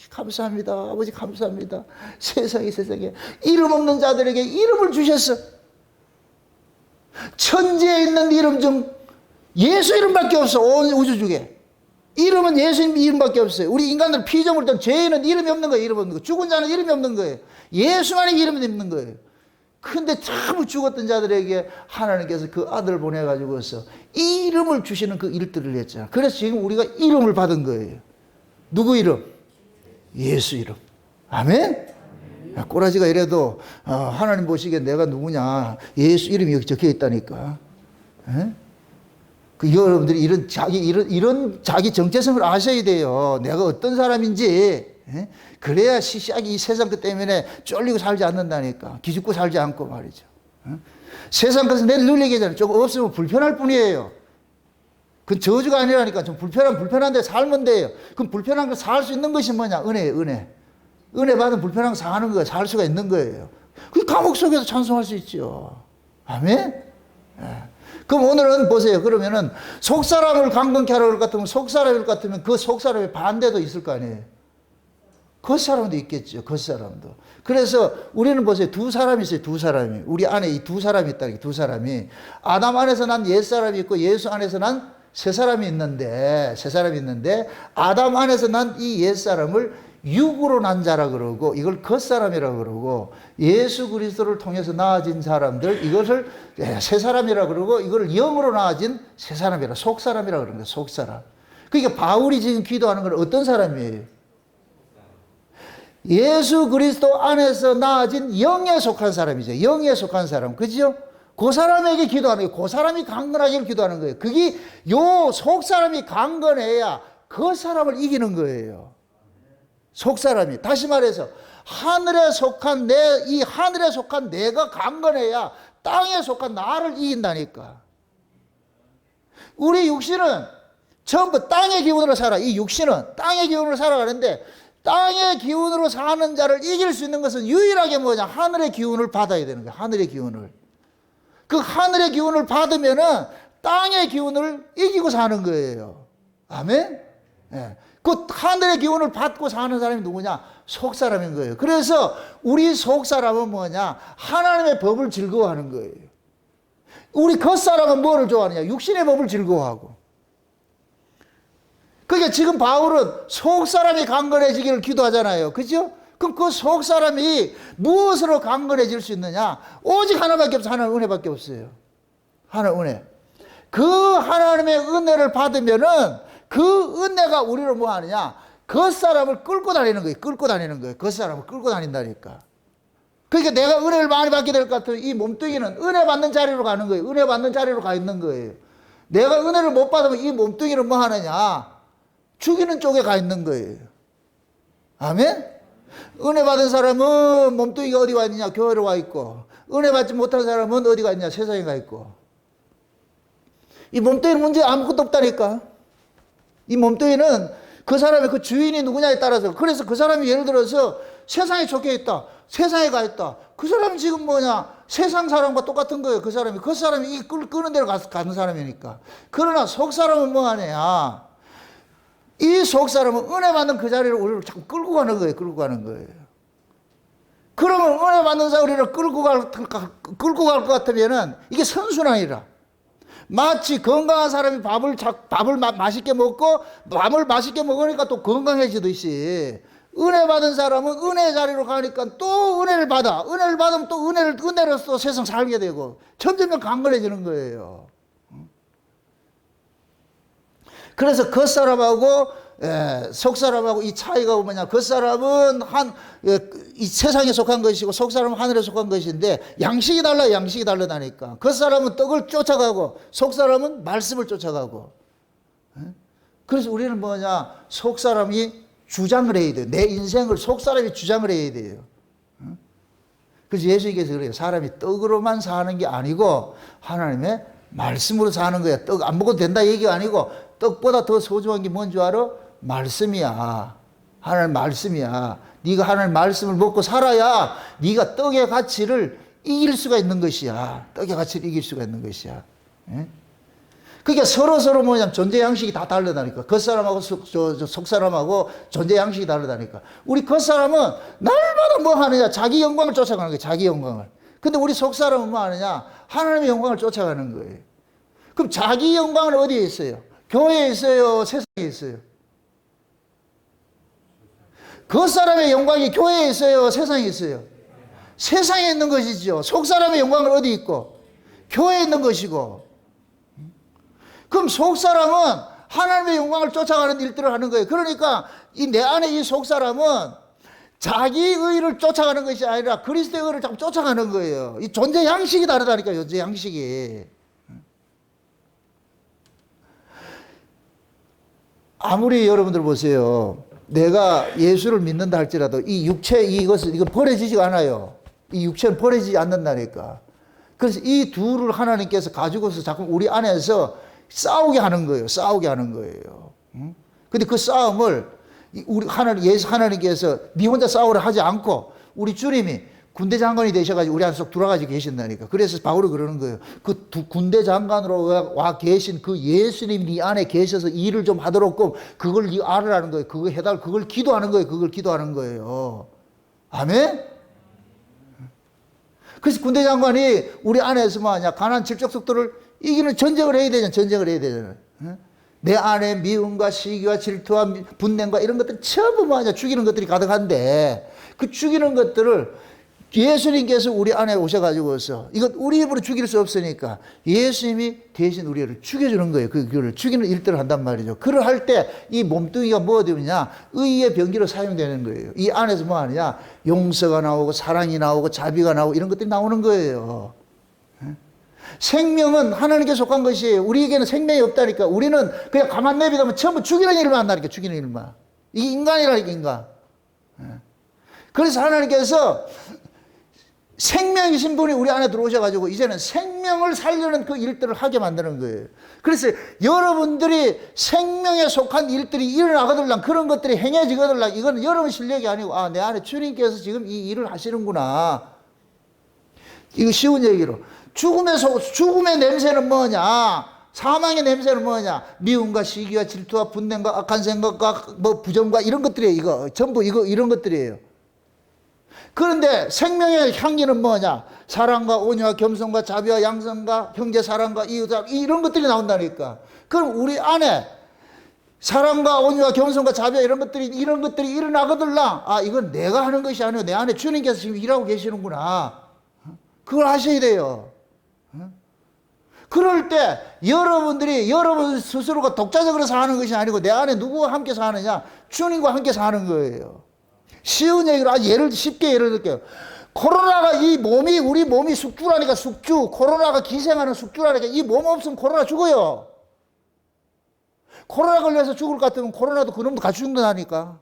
감사합니다. 아버지 감사합니다. 세상에 이름 없는 자들에게 이름을 주셨어. 천지에 있는 이름 중 예수 이름밖에 없어. 온 우주 중에 이름은 예수님 이름밖에 없어요. 우리 인간들 피조물들, 죄인은 이름이 없는 거예요. 이름 없는 거. 죽은 자는 이름이 없는 거예요. 예수만이 이름이 있는 거예요. 근데 참 죽었던 자들에게 하나님께서 그 아들을 보내가지고서 이름을 주시는 그 일들을 했잖아요. 그래서 지금 우리가 이름을 받은 거예요. 누구 이름? 예수 이름. 아멘? 꼬라지가 이래도 하나님 보시기에 내가 누구냐, 예수 이름이 여기 적혀 있다니까. 그 여러분들이 이런 자기 정체성을 아셔야 돼요. 내가 어떤 사람인지. 그래야 시시하게 이 세상 것 때문에 쫄리고 살지 않는다니까. 기죽고 살지 않고 말이죠. 세상 것은 내를 늘리게 하잖아요. 조금 없으면 불편할 뿐이에요. 그건 저주가 아니라니까. 좀 불편한데 살면 돼요. 그럼 불편한 거 살 수 있는 것이 뭐냐? 은혜예요, 은혜. 은혜 받은 불편한 거 사는 거예요. 살 수가 있는 거예요. 그 감옥 속에서 찬송할 수 있죠. 아멘? 예. 그럼 오늘은 보세요. 그러면은 속사람을 강건케 하라고 할 것 같으면, 속사람일 것 같으면 그 속사람의 반대도 있을 거 아니에요. 겉사람도 있겠죠. 겉사람도. 그래서 우리는 보세요. 두 사람이 있어요. 두 사람이. 우리 안에 이 두 사람이 있다. 두 사람이. 아담 안에서 난 옛사람이 있고 예수 안에서 난 새 사람이 있는데, 아담 안에서 난 이 옛사람을 육으로 난 자라 그러고, 이걸 겉사람이라 그러고, 예수 그리스도를 통해서 나아진 사람들, 이것을 새 사람이라 그러고, 이걸 영으로 나아진 새 사람이라, 속사람이라 그러는 거예요. 속사람. 그러니까 바울이 지금 기도하는 건 어떤 사람이에요? 예수 그리스도 안에서 나아진 영에 속한 사람이죠. 영에 속한 사람. 그죠? 그 사람에게 기도하는 거예요. 그 사람이 강건하기를 기도하는 거예요. 그게 요 속사람이 강건해야 그 사람을 이기는 거예요. 속사람이. 다시 말해서 하늘에 속한 이 하늘에 속한 내가 강건해야 땅에 속한 나를 이긴다니까. 우리 육신은 전부 땅의 기운으로 살아. 이 육신은 땅의 기운으로 살아가는데, 땅의 기운으로 사는 자를 이길 수 있는 것은 유일하게 뭐냐? 하늘의 기운을 받아야 되는 거야. 하늘의 기운을. 그 하늘의 기운을 받으면은 땅의 기운을 이기고 사는 거예요. 아멘? 예. 그 하늘의 기운을 받고 사는 사람이 누구냐? 속사람인 거예요. 그래서 우리 속사람은 뭐냐? 하나님의 법을 즐거워하는 거예요. 우리 겉사람은 뭐를 좋아하느냐? 육신의 법을 즐거워하고. 그러니까 지금 바울은 속사람이 강건해지기를 기도하잖아요. 그죠? 그럼 그 속사람이 무엇으로 강건해질 수 있느냐? 오직 하나밖에 없어요. 하나는 은혜밖에 없어요. 하나는 은혜. 그 하나님의 은혜를 받으면은 그 은혜가 우리를 뭐 하느냐? 겉사람을 끌고 다니는 거예요. 끌고 다니는 거예요. 겉사람을 끌고 다닌다니까. 그러니까 내가 은혜를 많이 받게 될 것 같은 이 몸뚱이는 은혜 받는 자리로 가는 거예요. 은혜 받는 자리로 가 있는 거예요. 내가 은혜를 못 받으면 이 몸뚱이는 뭐 하느냐? 죽이는 쪽에 가 있는 거예요. 아멘? 은혜 받은 사람은 몸뚱이가 어디 와 있느냐? 교회로 와 있고, 은혜 받지 못한 사람은 어디 가 있냐? 세상에 가 있고. 이 몸뚱이는 문제 아무것도 없다니까. 이 몸뚱이는 그 사람의 그 주인이 누구냐에 따라서, 그래서 그 사람이 예를 들어서 세상에 쫓겨 있다, 세상에 가 있다, 그 사람은 지금 뭐냐? 세상 사람과 똑같은 거예요. 그 사람이 이 끄는 데로 가는 사람이니까. 그러나 속 사람은 뭐 하냐? 이 속 사람은 은혜 받는 그 자리를 우리를 자꾸 끌고 가는 거예요. 끌고 가는 거예요. 그러면 은혜 받는 자 우리를 끌고 갈 것 같으면은 이게 선순환이라. 마치 건강한 사람이 밥을 맛있게 먹고 밥을 맛있게 먹으니까 또 건강해지듯이, 은혜 받은 사람은 은혜 자리로 가니까 또 은혜를 받아. 은혜를 받으면 또 은혜로 또 세상 살게 되고 점점 강건해지는 거예요. 그래서 겉사람하고 속사람하고 이 차이가 뭐냐? 겉사람은 이 세상에 속한 것이고 속사람은 하늘에 속한 것인데 양식이 달라요. 양식이 다르다니까. 겉사람은 떡을 쫓아가고 속사람은 말씀을 쫓아가고. 그래서 우리는 뭐냐? 속사람이 주장을 해야 돼요. 내 인생을 속사람이 주장을 해야 돼요. 그래서 예수님께서 그래요. 사람이 떡으로만 사는 게 아니고 하나님의 말씀으로 사는 거야. 떡 안 먹어도 된다 얘기가 아니고, 떡보다 더 소중한 게 뭔 줄 알아? 말씀이야. 하나님 말씀이야. 네가 하나님 말씀을 먹고 살아야 네가 떡의 가치를 이길 수가 있는 것이야. 떡의 가치를 이길 수가 있는 것이야. 예? 그러니까 서로 뭐냐면 존재 양식이 다 다르다니까. 겉사람하고 속사람하고 존재 양식이 다르다니까. 우리 겉사람은 날마다 뭐 하느냐? 자기 영광을 쫓아가는 거예요. 자기 영광을. 근데 우리 속사람은 뭐 하느냐? 하나님의 영광을 쫓아가는 거예요. 그럼 자기 영광은 어디에 있어요? 교회에 있어요? 세상에 있어요? 겉사람의 영광이 교회에 있어요? 세상에 있어요? 세상에 있는 것이죠. 속사람의 영광은 어디 있고? 교회에 있는 것이고. 그럼 속사람은 하나님의 영광을 쫓아가는 일들을 하는 거예요. 그러니까 내 안에 이 속사람은 자기 의를 쫓아가는 것이 아니라 그리스도의 의를 자꾸 쫓아가는 거예요. 이 존재 양식이 다르다니까요. 존재 양식이. 아무리 여러분들 보세요. 내가 예수를 믿는다 할지라도 이 육체 이거 버려지지가 않아요. 이 육체는 버려지지 않는다니까. 그래서 이 둘을 하나님께서 가지고서 자꾸 우리 안에서 싸우게 하는 거예요. 싸우게 하는 거예요. 근데 그 싸움을 우리 하나님께서 네 혼자 싸우라 하지 않고 우리 주님이 군대 장관이 되셔가지고 우리 안에 쏙 들어가지고 계신다니까. 그래서 바울이 그러는 거예요. 그 군대 장관으로 와 계신 그 예수님이 네 안에 계셔서 일을 좀 하도록 그걸 네 알으라는 거예요. 그거 해달, 그걸 기도하는 거예요. 그걸 기도하는 거예요. 아멘? 그래서 군대 장관이 우리 안에서 뭐하냐? 가난 질적 속도를 이기는 전쟁을 해야 되잖아. 전쟁을 해야 되잖아. 내 안에 미움과 시기와 질투와 분냄과 이런 것들 전부 뭐하냐? 죽이는 것들이 가득한데 그 죽이는 것들을 예수님께서 우리 안에 오셔가지고서 이것 우리 입으로 죽일 수 없으니까 예수님이 대신 우리를 죽여주는 거예요. 그거를 죽이는 일들을 한단 말이죠. 그걸 할 때 이 몸뚱이가 뭐가 되느냐? 의의 병기로 사용되는 거예요. 이 안에서 뭐 하느냐? 용서가 나오고 사랑이 나오고 자비가 나오고 이런 것들이 나오는 거예요. 생명은 하나님께 속한 것이에요. 우리에게는 생명이 없다니까. 우리는 그냥 가만 내비두면 전부 죽이는 일만 한다니까. 죽이는 일만. 이게 인간이라니까, 인간. 그래서 하나님께서 생명이신 분이 우리 안에 들어오셔가지고 이제는 생명을 살려는 그 일들을 하게 만드는 거예요. 그래서 여러분들이 생명에 속한 일들이 일어나거들랑 그런 것들이 행해지거들랑 이건 여러분 실력이 아니고 내 안에 주님께서 지금 이 일을 하시는구나. 이거 쉬운 얘기로. 죽음의 냄새는 뭐냐? 사망의 냄새는 뭐냐? 미움과 시기와 질투와 분냄과 악한 생각과 뭐 부정과 이런 것들이에요. 이거 전부 이런 것들이에요. 그런데 생명의 향기는 뭐냐? 사랑과 온유와 겸손과 자비와 양선과 형제 사랑과 이웃 사랑 이런 것들이 나온다니까. 그럼 우리 안에 사랑과 온유와 겸손과 자비와 이런 것들이 일어나거들랑 이건 내가 하는 것이 아니고 내 안에 주님께서 지금 일하고 계시는구나. 그걸 하셔야 돼요. 그럴 때 여러분들이 여러분 스스로가 독자적으로 사는 것이 아니고 내 안에 누구와 함께 사느냐? 주님과 함께 사는 거예요. 쉬운 얘기로 쉽게 예를 들게요. 코로나가 우리 몸이 숙주라니까 숙주. 코로나가 기생하는 숙주라니까 이 몸 없으면 코로나 죽어요. 코로나 걸려서 죽을 것 같으면 코로나도 그놈도 같이 죽는다니까.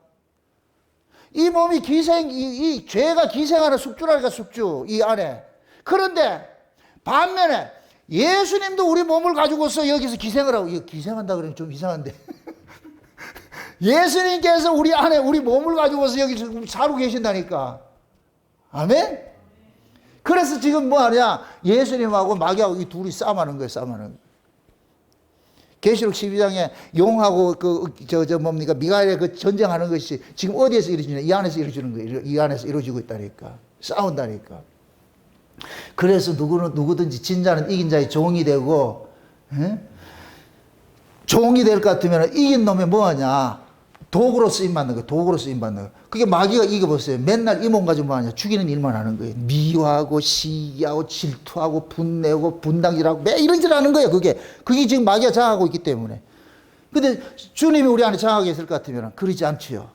이 몸이 이 죄가 기생하는 숙주라니까, 숙주, 이 안에. 그런데 반면에 예수님도 우리 몸을 가지고서 여기서 기생을 하고, 이거 기생한다 그러면 좀 이상한데. 예수님께서 우리 안에 우리 몸을 가지고서 여기서 살고 계신다니까. 아멘? 그래서 지금 뭐 하냐? 예수님하고 마귀하고 이 둘이 싸움하는 거예요, 싸움하는 거예요. 계시록 12장에 용하고 뭡니까? 미가엘의 그 전쟁하는 것이 지금 어디에서 이루어지냐? 이 안에서 이루어지는 거예요. 이 안에서 이루어지고 있다니까. 싸운다니까. 그래서 누구든지 진자는 이긴 자의 종이 되고, 종이 될 것 같으면 이긴 놈이 뭐하냐? 도구로 쓰임받는 거예요. 도구로 쓰임받는 거예요. 그게 마귀가 이겨보세요. 맨날 이 몸 가지고 뭐하냐? 죽이는 일만 하는 거예요. 미워하고 시기하고 질투하고 분내고 분당질하고 매 이런 짓 하는 거예요. 그게 지금 마귀가 장악하고 있기 때문에. 근데 주님이 우리 안에 장악해 있을 것 같으면 그러지 않지요.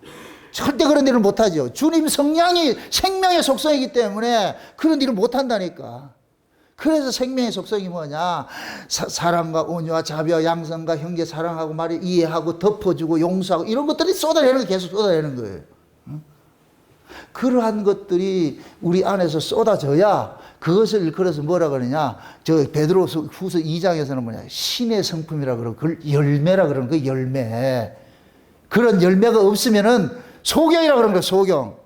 절대 그런 일을 못하죠. 주님 성량이 생명의 속성이기 때문에 그런 일을 못한다니까. 그래서 생명의 속성이 뭐냐? 사랑과 온유와 자비와 양선과 형제 사랑하고 말이 이해하고 덮어주고 용서하고 이런 것들이 쏟아내는 거, 계속 쏟아내는 거예요. 그러한 것들이 우리 안에서 쏟아져야 그것을 일컬어서 뭐라 그러냐? 저 베드로후서 2장에서는 뭐냐? 신의 성품이라 그러고 그걸 열매라 그러는 거예요. 열매. 그런 열매가 없으면은 소경이라 그러는 거예요. 소경.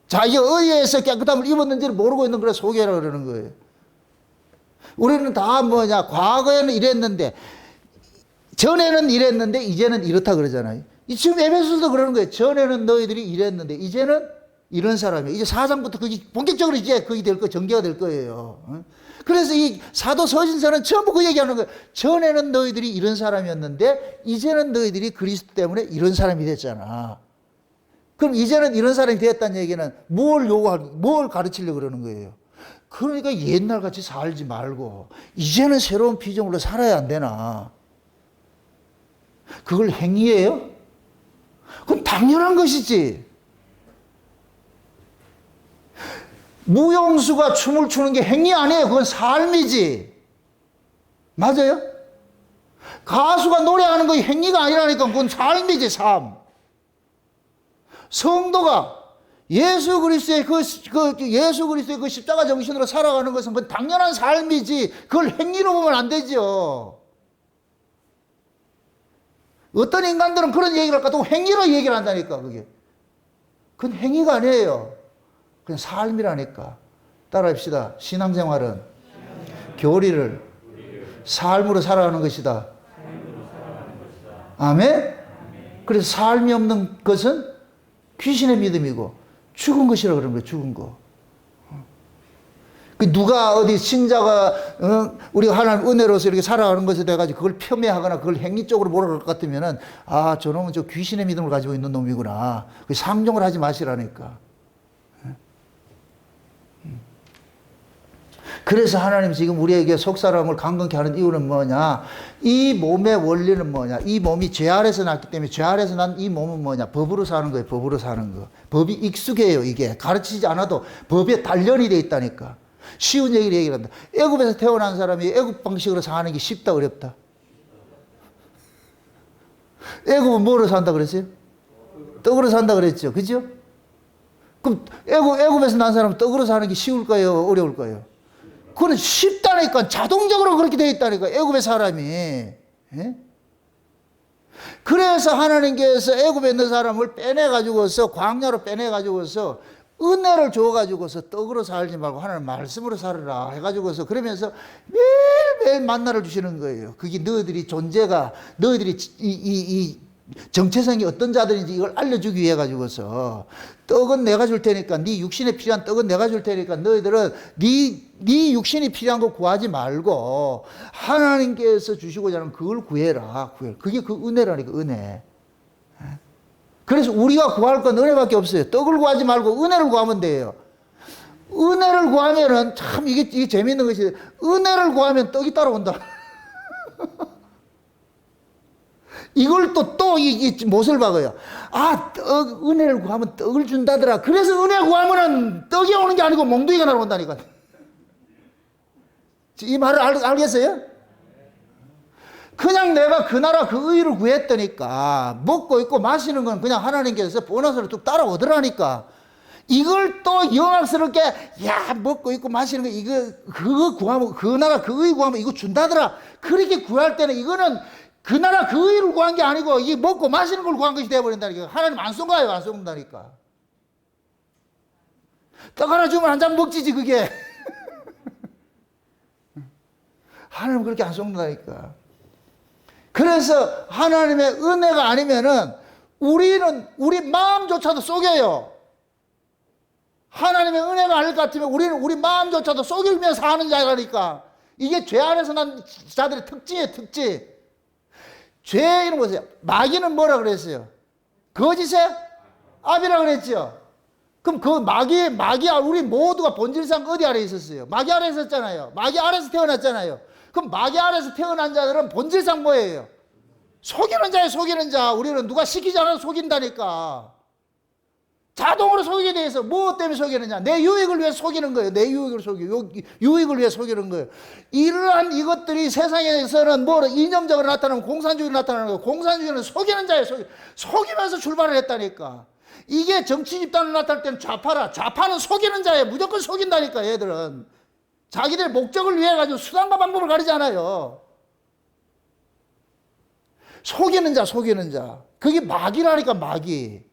자기가 의에서 깨끗함을 입었는지를 모르고 있는 거라 소경이라 그러는 거예요. 우리는 다 뭐냐, 과거에는 이랬는데, 전에는 이랬는데, 이제는 이렇다 그러잖아요. 지금 에베소서도 그러는 거예요. 전에는 너희들이 이랬는데, 이제는 이런 사람이에요. 이제 4장부터 그게 본격적으로 이제 그게 될 거, 전개가 될 거예요. 그래서 이 사도 서신서는 전부 그 얘기하는 거예요. 전에는 너희들이 이런 사람이었는데, 이제는 너희들이 그리스도 때문에 이런 사람이 됐잖아. 그럼 이제는 이런 사람이 되었다는 얘기는 뭘 가르치려고 그러는 거예요. 그러니까 옛날같이 살지 말고 이제는 새로운 피조물로 살아야 안 되나? 그걸 행위예요? 그럼 당연한 것이지. 무용수가 춤을 추는 게 행위 아니에요. 그건 삶이지. 맞아요? 가수가 노래하는 거 행위가 아니라니까. 그건 삶이지, 삶. 성도가 예수 그리스도의 그 십자가 정신으로 살아가는 것은 그건 당연한 삶이지. 그걸 행위로 보면 안 되죠. 어떤 인간들은 그런 얘기를 할까? 또 행위로 얘기를 한다니까, 그게. 그건 행위가 아니에요. 그냥 삶이라니까. 따라합시다. 신앙생활은 교리를 삶으로 살아가는 것이다. 아멘? 그래서 삶이 없는 것은 귀신의 믿음이고 죽은 것이라 그런 거예요. 죽은 거. 누가 어디 신자가 우리가 하나님 은혜로서 이렇게 살아가는 것에 대해 가지고 그걸 폄훼하거나 그걸 행위 쪽으로 몰아갈 것 같으면은 아, 저놈은 저 귀신의 믿음을 가지고 있는 놈이구나. 상종을 하지 마시라니까. 그래서 하나님 지금 우리에게 속사람을 강건케 하는 이유는 뭐냐? 이 몸의 원리는 뭐냐? 이 몸이 죄 아래서 났기 때문에 죄 아래서 난 이 몸은 뭐냐? 법으로 사는 거예요. 법으로 사는 거. 법이 익숙해요. 이게 가르치지 않아도 법에 단련이 돼 있다니까. 쉬운 얘기를 한다. 애굽에서 태어난 사람이 애굽 방식으로 사는 게 쉽다 어렵다? 애굽은 뭐로 산다 그랬어요? 떡으로 산다 그랬죠. 그죠? 그럼 애굽에서 난 사람은 떡으로 사는 게 쉬울까요? 어려울까요? 그건 쉽다니까. 자동적으로 그렇게 되어 있다니까. 애굽의 사람이. 예? 그래서 하나님께서 애굽에 있는 사람을 빼내가지고서 광야로 빼내가지고서 은혜를 줘가지고서 떡으로 살지 말고 하나님 말씀으로 살으라 해가지고서 그러면서 매일매일 만나를 주시는 거예요. 그게 너희들이 존재가 너희들이 이 정체성이 어떤 자들인지 이걸 알려주기 위해 가지고서 떡은 내가 줄 테니까 네 육신에 필요한 떡은 내가 줄 테니까 너희들은 네 육신이 필요한 거 구하지 말고 하나님께서 주시고자 하는 그걸 구해라. 그게 그 은혜라니까. 은혜. 그래서 우리가 구할 건 은혜밖에 없어요. 떡을 구하지 말고 은혜를 구하면 돼요. 은혜를 구하면은 참 이게 재밌는 것이 은혜를 구하면 떡이 따라온다. 이걸 이 못을 박아요. 아, 은혜를 구하면 떡을 준다더라. 그래서 은혜 구하면은 떡이 오는 게 아니고 몽둥이가 날아온다니까. 이 말을 알겠어요? 그냥 내가 그 나라 그 의를 구했더니까 먹고 있고 마시는 건 그냥 하나님께서 보너스로 뚝 따라오더라니까. 이걸 또 영악스럽게 야 먹고 있고 마시는 거 이거 그거 구하면 그 나라 그 의 구하면 이거 준다더라. 그렇게 구할 때는 이거는 그 나라 그 의를 구한 게 아니고 이 먹고 마시는 걸 구한 것이 되어버린다니까. 하나님 안 쏜 거예요, 안 쏜다니까. 떡 하나 주면 한 장 먹지지 그게. 하나님 그렇게 안 쏜다니까. 그래서 하나님의 은혜가 아니면은 우리는 우리 마음조차도 속여요. 하나님의 은혜가 아닐 것 같으면 우리는 우리 마음조차도 속이면서 사는 자라니까. 이게 죄 안에서 난 자들의 특징이에요, 특징. 죄 이름 보세요. 마귀는 뭐라 그랬어요? 거짓의 압이라 그랬죠. 그럼 그 마귀 우리 모두가 본질상 어디 아래 있었어요? 마귀 아래 있었잖아요. 마귀 아래서 태어났잖아요. 그럼 마귀 아래서 태어난 자들은 본질상 뭐예요? 속이는 자예요, 속이는 자. 우리는 누가 시키지 않아도 속인다니까. 자동으로 속이게 돼 있어. 뭐 때문에 속이느냐? 내 유익을 위해 속이는 거예요. 내 유익을 유익을 위해 속이는 거예요. 이러한 이것들이 세상에서는 뭐 이념적으로 나타나면 공산주의로 나타나는 거예요. 공산주의는 속이는 자예요. 속이면서 출발을 했다니까. 이게 정치 집단으로 나타날 때는 좌파라. 좌파는 속이는 자예요. 무조건 속인다니까, 얘들은. 자기들 목적을 위해 가지고 수단과 방법을 가리지 않아요. 속이는 자, 속이는 자. 그게 마귀라니까, 마귀.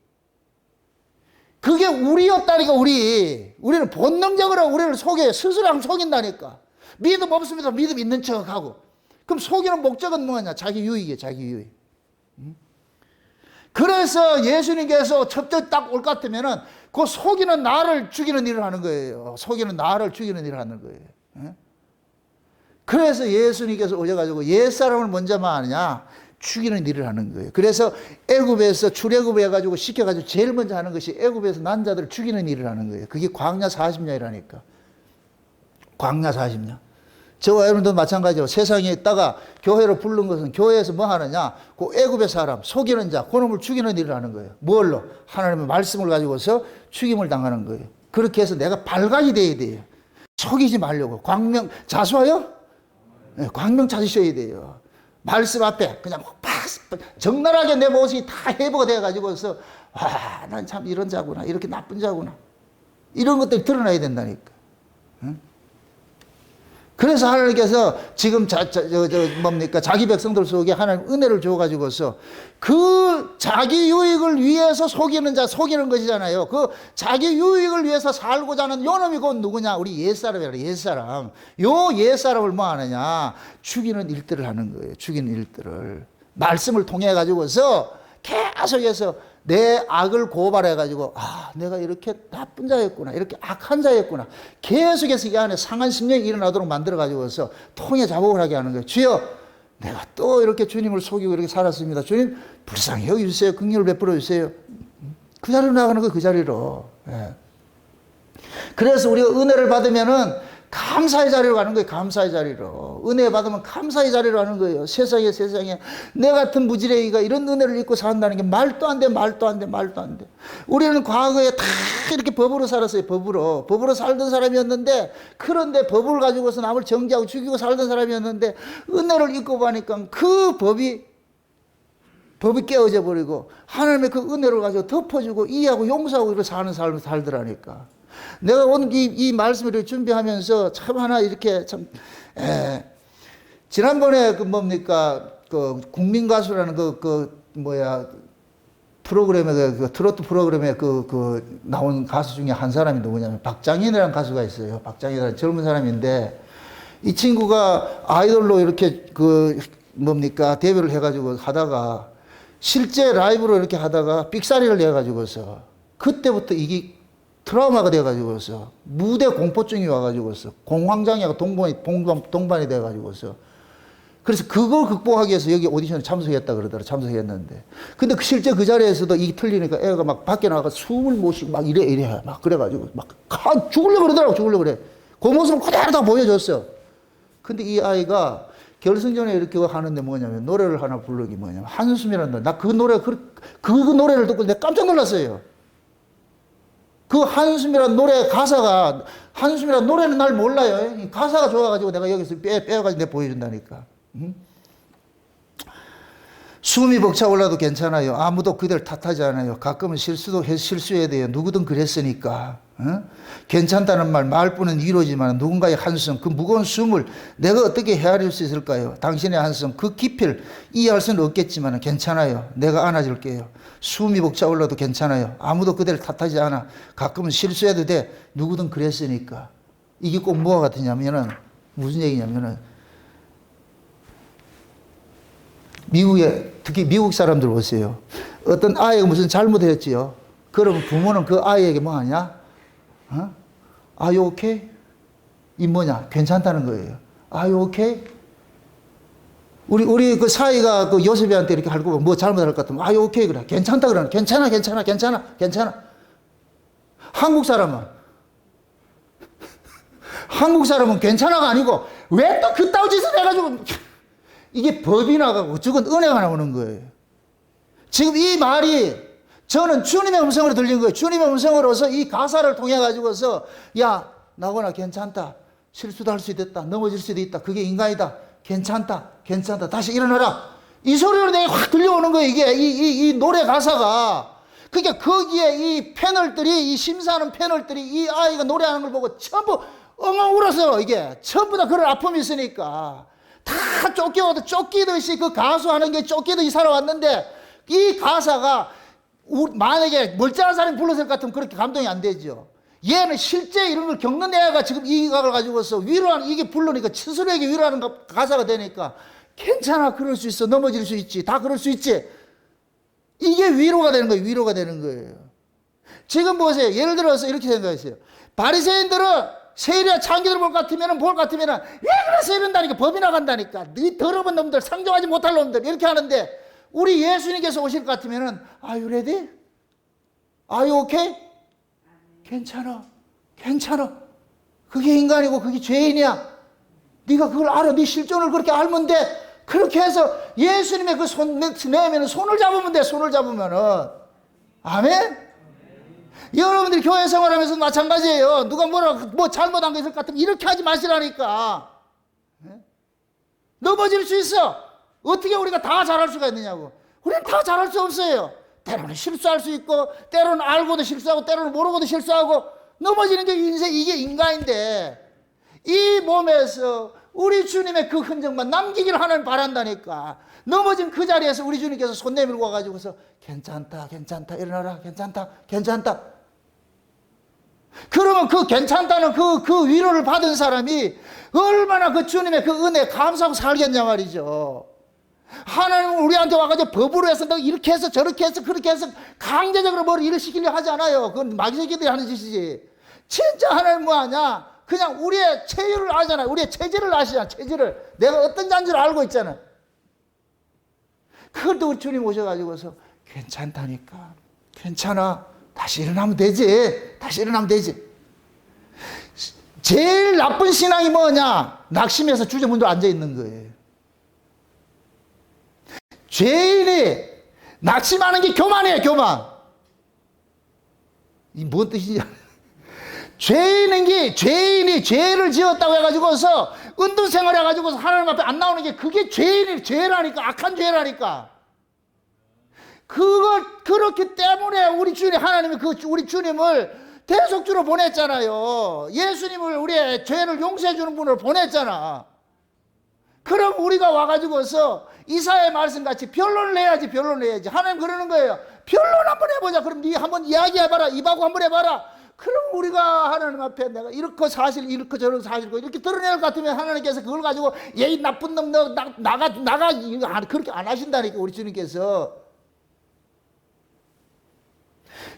그게 우리였다니까, 우리는 본능적으로 우리를 속여요. 스스로 속인다니까. 믿음 없으면서 믿음 있는 척하고. 그럼 속이는 목적은 뭐냐? 자기 유익이에요, 자기 유익. 그래서 예수님께서 첩적 딱 올 것 같으면은 그 속이는 나를 죽이는 일을 하는 거예요. 속이는 나를 죽이는 일을 하는 거예요. 그래서 예수님께서 오셔가지고 옛사람을 먼저 하느냐? 죽이는 일을 하는 거예요. 그래서 애굽에서 출애굽을 해가지고 시켜가지고 제일 먼저 하는 것이 애굽에서 난 자들을 죽이는 일을 하는 거예요. 그게 광야 40년이라니까. 광야 40년. 저와 여러분도 마찬가지로 세상에 있다가 교회로 부른 것은 교회에서 뭐 하느냐? 그 애굽의 사람, 속이는 자, 그놈을 죽이는 일을 하는 거예요. 뭘로? 하나님의 말씀을 가지고서 죽임을 당하는 거예요. 그렇게 해서 내가 발각이 돼야 돼요. 속이지 말려고. 광명, 자수하여? 네, 광명 찾으셔야 돼요. 말씀 앞에 그냥 팍 적나라하게 내 모습이 다 회복이 돼가지고서 와, 난 참 이런 자구나, 이렇게 나쁜 자구나, 이런 것들이 드러나야 된다니까. 응? 그래서 하나님께서 지금 뭡니까? 자기 백성들 속에 하나님 은혜를 줘가지고서 그 자기 유익을 위해서 속이는 자, 속이는 것이잖아요. 그 자기 유익을 위해서 살고자 하는 요놈이 곧 누구냐? 우리 옛사람이라, 옛사람. 요 옛사람을 뭐 하느냐? 죽이는 일들을 하는 거예요. 죽이는 일들을. 말씀을 통해가지고서 계속해서 내 악을 고발해가지고, 아, 내가 이렇게 나쁜 자였구나, 이렇게 악한 자였구나. 계속해서 이 안에 상한 심령이 일어나도록 만들어가지고서 통해 자복을 하게 하는 거예요. 주여, 내가 또 이렇게 주님을 속이고 이렇게 살았습니다. 주님, 불쌍히 여기주세요. 긍휼을 베풀어 주세요. 그 자리로 나가는 거예요, 그 자리로. 예. 그래서 우리가 은혜를 받으면은 감사의 자리로 가는 거예요. 감사의 자리로. 은혜 받으면 감사의 자리로 가는 거예요. 세상에 내 같은 무지레이가 이런 은혜를 입고 산다는 게 말도 안 돼. 우리는 과거에 다 이렇게 법으로 살았어요. 법으로 살던 사람이었는데, 그런데 법을 가지고서 남을 정죄하고 죽이고 살던 사람이었는데, 은혜를 입고 보니까 그 법이 깨어져 버리고 하나님의 그 은혜를 가지고 덮어주고 이해하고 용서하고 이렇게 사는 삶을 살더라니까. 내가 오늘 이 말씀을 준비하면서 참 하나 이렇게 참, 지난번에 그 뭡니까, 그 국민가수라는 프로그램에, 그 트로트 프로그램에 나온 가수 중에 한 사람이 누구냐면 박장인이라는 가수가 있어요. 박장인이라는 젊은 사람인데, 이 친구가 아이돌로 이렇게 데뷔를 해가지고 하다가 실제 라이브로 이렇게 하다가 삑사리를 내가지고서 그때부터 이게 트라우마가 돼가지고서 무대 공포증이 와가지고서 공황장애가 동반이 돼가지고서, 그래서 그걸 극복하기 위해서 여기 오디션에 참석했다 그러더라. 참석했는데, 근데 실제 그 자리에서도 이게 틀리니까 애가 막 밖에 나가서 숨을 못 쉬고 막 이래 막 그래가지고 막 죽으려고 그러더라고. 죽으려고 그래. 그 모습을 그대로 다 보여줬어. 근데 이 아이가 결승전에 이렇게 하는데 뭐냐면 노래를 하나 부르기 뭐냐면 한숨이라는 노래. 나 그 노래를 듣고 내가 깜짝 놀랐어요. 그 한숨이라는 노래 가사가, 한숨이라는 노래는 날 몰라요. 가사가 좋아가지고 내가 여기서 빼가지고 내가 보여준다니까. 응? 숨이 벅차올라도 괜찮아요. 아무도 그들 탓하지 않아요. 가끔은 실수해야 돼요. 누구든 그랬으니까. 괜찮다는 말뿐은 위로지만 누군가의 한숨, 그 무거운 숨을 내가 어떻게 헤아릴 수 있을까요? 당신의 한숨, 그 깊이를 이해할 수는 없겠지만 괜찮아요. 내가 안아줄게요. 숨이 벅차올라도 괜찮아요. 아무도 그들을 탓하지 않아. 가끔은 실수해도 돼. 누구든 그랬으니까. 이게 꼭 뭐가 같으냐면은, 무슨 얘기냐면은, 미국에, 특히 미국 사람들 보세요. 어떤 아이가 무슨 잘못을 했지요. 그러면 부모는 그 아이에게 뭐 하냐? Are you okay? 이 뭐냐? 괜찮다는 거예요. Are you okay? 우리 그 사이가 그 요셉이한테 이렇게 할고 뭐 잘못할 것 같으면 Are you okay? 그래. 괜찮다 그러는. 괜찮아. 한국 사람은 괜찮아가 아니고 왜 또 그따위 짓을 해가지고 이게 법이 나가고 죽은 은혜가 나오는 거예요. 지금 이 말이 저는 주님의 음성으로 들린 거예요. 주님의 음성으로서 이 가사를 통해 가지고서 야 나거나 괜찮다. 실수도 할 수도 있다. 넘어질 수도 있다. 그게 인간이다. 괜찮다. 다시 일어나라. 이 소리로 내가 확 들려오는 거예요. 이게 이 노래 가사가. 그게 거기에 이 패널들이 이 심사하는 패널들이 이 아이가 노래하는 걸 보고 전부 엉엉 울어서 이게 전부 다 그런 아픔이 있으니까 다 쫓기듯이 그 가수하는 게 쫓기듯이 살아왔는데 이 가사가 만약에 멀쩡한 사람이 불렀을 것 같으면 그렇게 감동이 안 되죠. 얘는 실제 이런 걸 겪는 애가 지금 이 각을 가지고서 위로하는, 이게 부르니까 스스로에게 위로하는 가사가 되니까 괜찮아, 그럴 수 있어, 넘어질 수 있지, 다 그럴 수 있지. 이게 위로가 되는 거예요. 위로가 되는 거예요. 지금 보세요. 예를 들어서 이렇게 생각했어요. 바리새인들은 세리와 창기들 볼 것 같으면 왜 그래서 이런다니까, 법이 나간다니까, 네 더러운 놈들, 상종하지 못할 놈들, 이렇게 하는데 우리 예수님께서 오실 것 같으면은 Are you ready? Are you okay? 괜찮아. 그게 인간이고 그게 죄인이야. 네가 그걸 알아. 네 실존을 그렇게 알면 돼. 그렇게 해서 예수님의 그 손 내면은 손을 잡으면 돼. 손을 잡으면은. 아멘? 여러분들이 교회 생활하면서 마찬가지예요. 누가 뭐 잘못한 거 있을 것 같으면 이렇게 하지 마시라니까. 넘어질 수 있어. 어떻게 우리가 다 잘할 수가 있느냐고. 우리는 다 잘할 수 없어요. 때로는 실수할 수 있고, 때로는 알고도 실수하고, 때로는 모르고도 실수하고, 넘어지는 게 인생, 이게 인간인데, 이 몸에서 우리 주님의 그 흔적만 남기기를 하나님 바란다니까. 넘어진 그 자리에서 우리 주님께서 손 내밀고 와가지고서 괜찮다, 일어나라, 괜찮다. 그러면 그 괜찮다는 그 위로를 받은 사람이 얼마나 그 주님의 그 은혜에 감사하고 살겠냐 말이죠. 하나님은 우리한테 와가지고 법으로 해서 너 이렇게 해서 저렇게 해서 그렇게 해서 강제적으로 뭘 일을 시키려 하지 않아요. 그건 마귀새끼들이 하는 짓이지. 진짜 하나님 뭐 하냐? 그냥 우리의 체유를 아잖아요. 우리의 체질을 아시잖아. 체질을. 내가 어떤 자인지를 알고 있잖아. 그것도 우리 주님 오셔가지고서 괜찮다니까. 괜찮아. 다시 일어나면 되지. 제일 나쁜 신앙이 뭐냐? 낙심해서 주저문도 앉아있는 거예요. 죄인이 낙심하는 게 교만이에요, 교만. 이 뭔 뜻이냐? 죄인이 죄를 지었다고 해가지고서 은둔 생활 해가지고서 하나님 앞에 안 나오는 게 그게 죄라니까, 악한 죄라니까. 그렇기 때문에 우리 주님, 하나님이 우리 주님을 대속주로 보냈잖아요. 예수님을 우리의 죄를 용서해주는 분을 보냈잖아. 그럼 우리가 와가지고서 이사야의 말씀같이 변론을 내야지. 하나님 그러는 거예요. 변론 한번 해보자. 그럼 네 한번 이야기해봐라. 입하고 한번 해봐라. 그럼 우리가 하나님 앞에 내가 이렇게 사실, 이렇게 저렇게 사실고 이렇게 드러낼 것 같으면 하나님께서 그걸 가지고 얘 나쁜 놈 너 나가 그렇게 안 하신다니까, 우리 주님께서.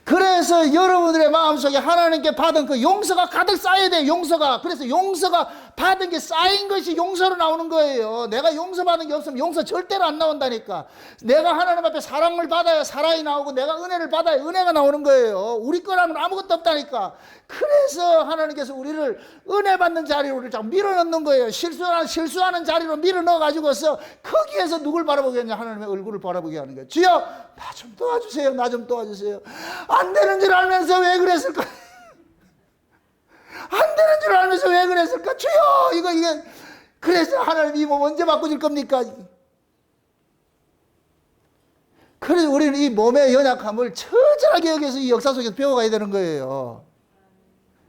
그래서 여러분들의 마음속에 하나님께 받은 그 용서가 가득 쌓여야 돼요. 용서가. 그래서 용서가 받은 게 쌓인 것이 용서로 나오는 거예요. 내가 용서받은 게 없으면 용서 절대로 안 나온다니까. 내가 하나님 앞에 사랑을 받아야 사랑이 나오고, 내가 은혜를 받아야 은혜가 나오는 거예요. 우리 거라면 아무것도 없다니까. 그래서 하나님께서 우리를 은혜 받는 자리로 우리를 자꾸 밀어넣는 거예요. 실수하는 자리로 밀어넣어가지고서 거기에서 누굴 바라보게 하냐? 하나님의 얼굴을 바라보게 하는 거예요. 주여, 나 좀 도와주세요. 안 되는 줄 알면서 왜 그랬을까? 주여, 이게 그래서 하나님 이 몸 언제 바꾸실 겁니까? 그래서 우리는 이 몸의 연약함을 처절하게 여기서 이 역사 속에서 배워가야 되는 거예요.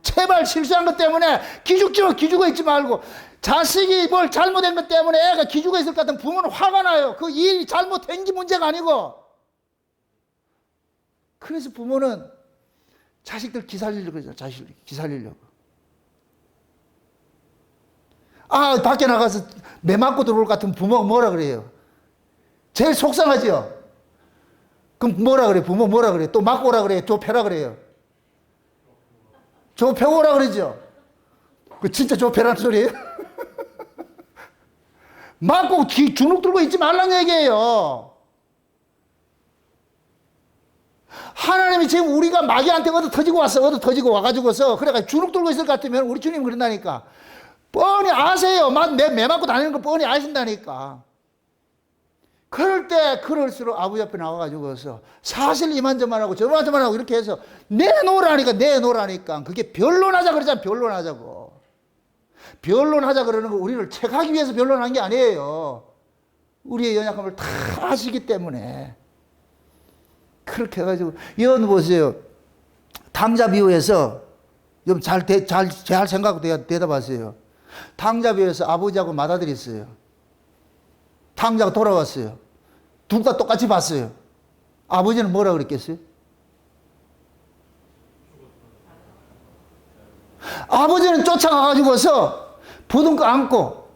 제발 실수한 것 때문에 기죽어 있지 말고, 자식이 뭘 잘못한 것 때문에 애가 기죽어 있을 것 같은 부모는 화가 나요. 그 일이 잘못된 게 문제가 아니고. 그래서 부모는 자식들 기살리려고 그러죠. 자식들 기살리려고. 아, 밖에 나가서 매 맞고 들어올 것 같은 부모가 뭐라 그래요? 제일 속상하죠? 그럼 뭐라 그래요? 부모 뭐라 그래요? 또 맞고 오라 그래요? 좁혀라 그래요? 좁혀오라 그러죠? 그 진짜 좁혀라는 소리예요? 맞고 주눅 들고 있지 말라는 얘기예요. 하나님이 지금 우리가 마귀한테 얻어 터지고 와가지고서, 그래가 주눅 들고 있을 것 같으면 우리 주님 그런다니까. 뻔히 아세요. 매 맞고 다니는 거 뻔히 아신다니까. 그럴 때, 그럴수록 아버지 앞에 나와가지고서 사실 이만저만 하고 저만저만 하고 이렇게 해서 내놓으라니까. 그게 변론하자 그러잖아. 변론하자고. 변론하자 그러는 거 우리를 책하기 위해서 변론한 게 아니에요. 우리의 연약함을 다 아시기 때문에. 그렇게 해가지고, 여러분 보세요. 당자비유에서, 좀 잘 생각하고 대답하세요. 당자비유에서 아버지하고 맏아들이 있어요. 당자가 돌아왔어요. 둘 다 똑같이 봤어요. 아버지는 뭐라 그랬겠어요? 아버지는 쫓아가가지고서 부둥 거 안고,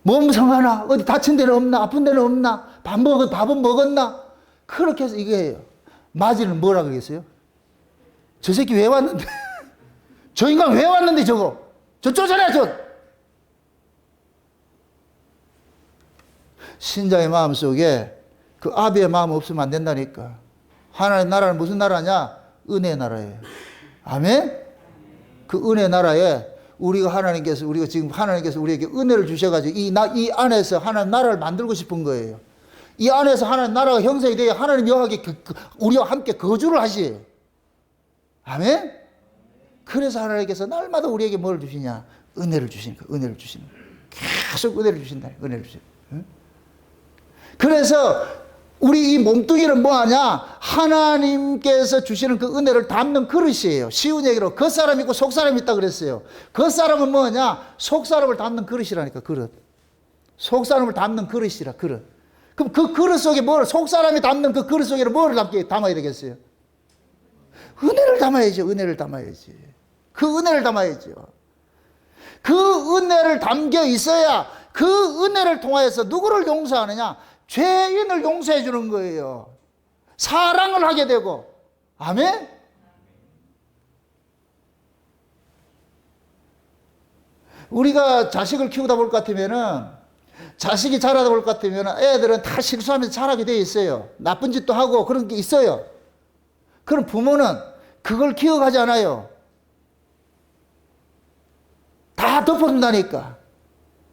몸 성하나? 어디 다친 데는 없나? 아픈 데는 없나? 밥은 먹었나? 그렇게 해서 이거예요. 마지는 뭐라 그랬어요? 저 새끼 왜 왔는데? 저 인간 왜 왔는데 저거? 저 쫓아내, 저! 신자의 마음 속에 그 아비의 마음 없으면 안 된다니까. 하나님 나라는 무슨 나라냐? 은혜의 나라예요. 아멘? 그 은혜의 나라에 우리가 지금 하나님께서 우리에게 은혜를 주셔가지고 이 안에서 하나님 나라를 만들고 싶은 거예요. 이 안에서 하나님 나라가 형성이 되어 하나님 여호와께 우리와 함께 거주를 하시에요. 아멘? 그래서 하나님께서 날마다 우리에게 뭘 주시냐? 은혜를 주시니까, 은혜를 주시는 거예요. 계속 은혜를 주신다. 은혜를 주신다. 응? 그래서 우리 이 몸뚱이는 뭐하냐? 하나님께서 주시는 그 은혜를 담는 그릇이에요. 쉬운 얘기로 겉사람 있고 속사람 있다 그랬어요. 겉사람은 뭐냐? 속사람을 담는 그릇이라니까. 그릇. 속사람을 담는 그릇이라. 그릇. 그럼 그 그릇 속에 속사람이 담는 그 그릇 속에 뭐를 담아야 되겠어요? 은혜를 담아야죠. 은혜를 담아야지. 그 은혜를 담아야죠. 그 은혜를 담겨 있어야 그 은혜를 통하여서 누구를 용서하느냐? 죄인을 용서해 주는 거예요. 사랑을 하게 되고. 아멘? 우리가 자식을 키우다 볼 것 같으면은, 자식이 자라다 볼 것 같으면 애들은 다 실수하면서 자라게 돼 있어요. 나쁜 짓도 하고 그런 게 있어요. 그럼 부모는 그걸 기억하지 않아요. 다 덮어둔다니까.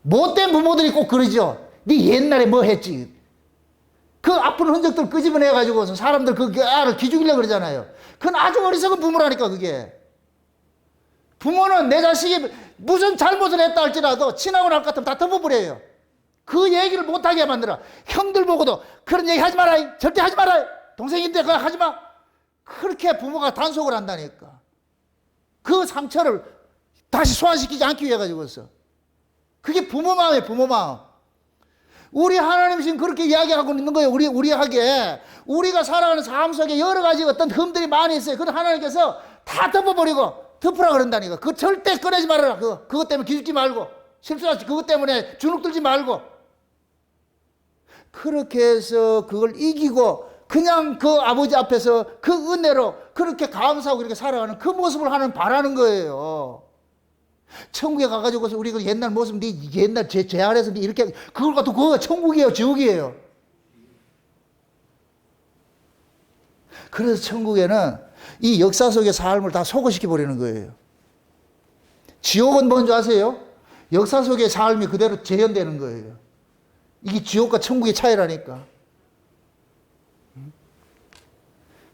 못된 부모들이 꼭 그러죠. 네 옛날에 뭐 했지. 그 아픈 흔적들 끄집어내가지고서 사람들 그 애를 기죽이려고 그러잖아요. 그건 아주 어리석은 부모라니까, 그게. 부모는 내 자식이 무슨 잘못을 했다 할지라도 친하고 날 것 같으면 다 덮어버려요. 그 얘기를 못하게 만들어. 형들 보고도 그런 얘기 하지 마라. 절대 하지 마라. 동생인데 그거 하지 마. 그렇게 부모가 단속을 한다니까. 그 상처를 다시 소환시키지 않기 위해 가지고서. 그게 부모 마음이에요, 부모 마음. 우리 하나님 지금 그렇게 이야기하고 있는 거예요. 우리에게. 우리가 살아가는 삶 속에 여러 가지 어떤 흠들이 많이 있어요. 그런데 하나님께서 다 덮어버리고 덮으라 그런다니까. 그거 절대 꺼내지 말아라. 그것 때문에 기죽지 말고. 실수하지. 그것 때문에 주눅 들지 말고. 그렇게 해서 그걸 이기고 그냥 그 아버지 앞에서 그 은혜로 그렇게 감사하고 이렇게 살아가는 그 모습을 하나님 바라는 거예요. 천국에 가가지고서 우리 그 옛날 모습, 네 옛날 죄 안에서 네 이렇게, 그걸 갖고 그거 천국이에요, 지옥이에요. 그래서 천국에는 이 역사 속의 삶을 다 소거시켜 버리는 거예요. 지옥은 뭔지 아세요? 역사 속의 삶이 그대로 재현되는 거예요. 이게 지옥과 천국의 차이라니까.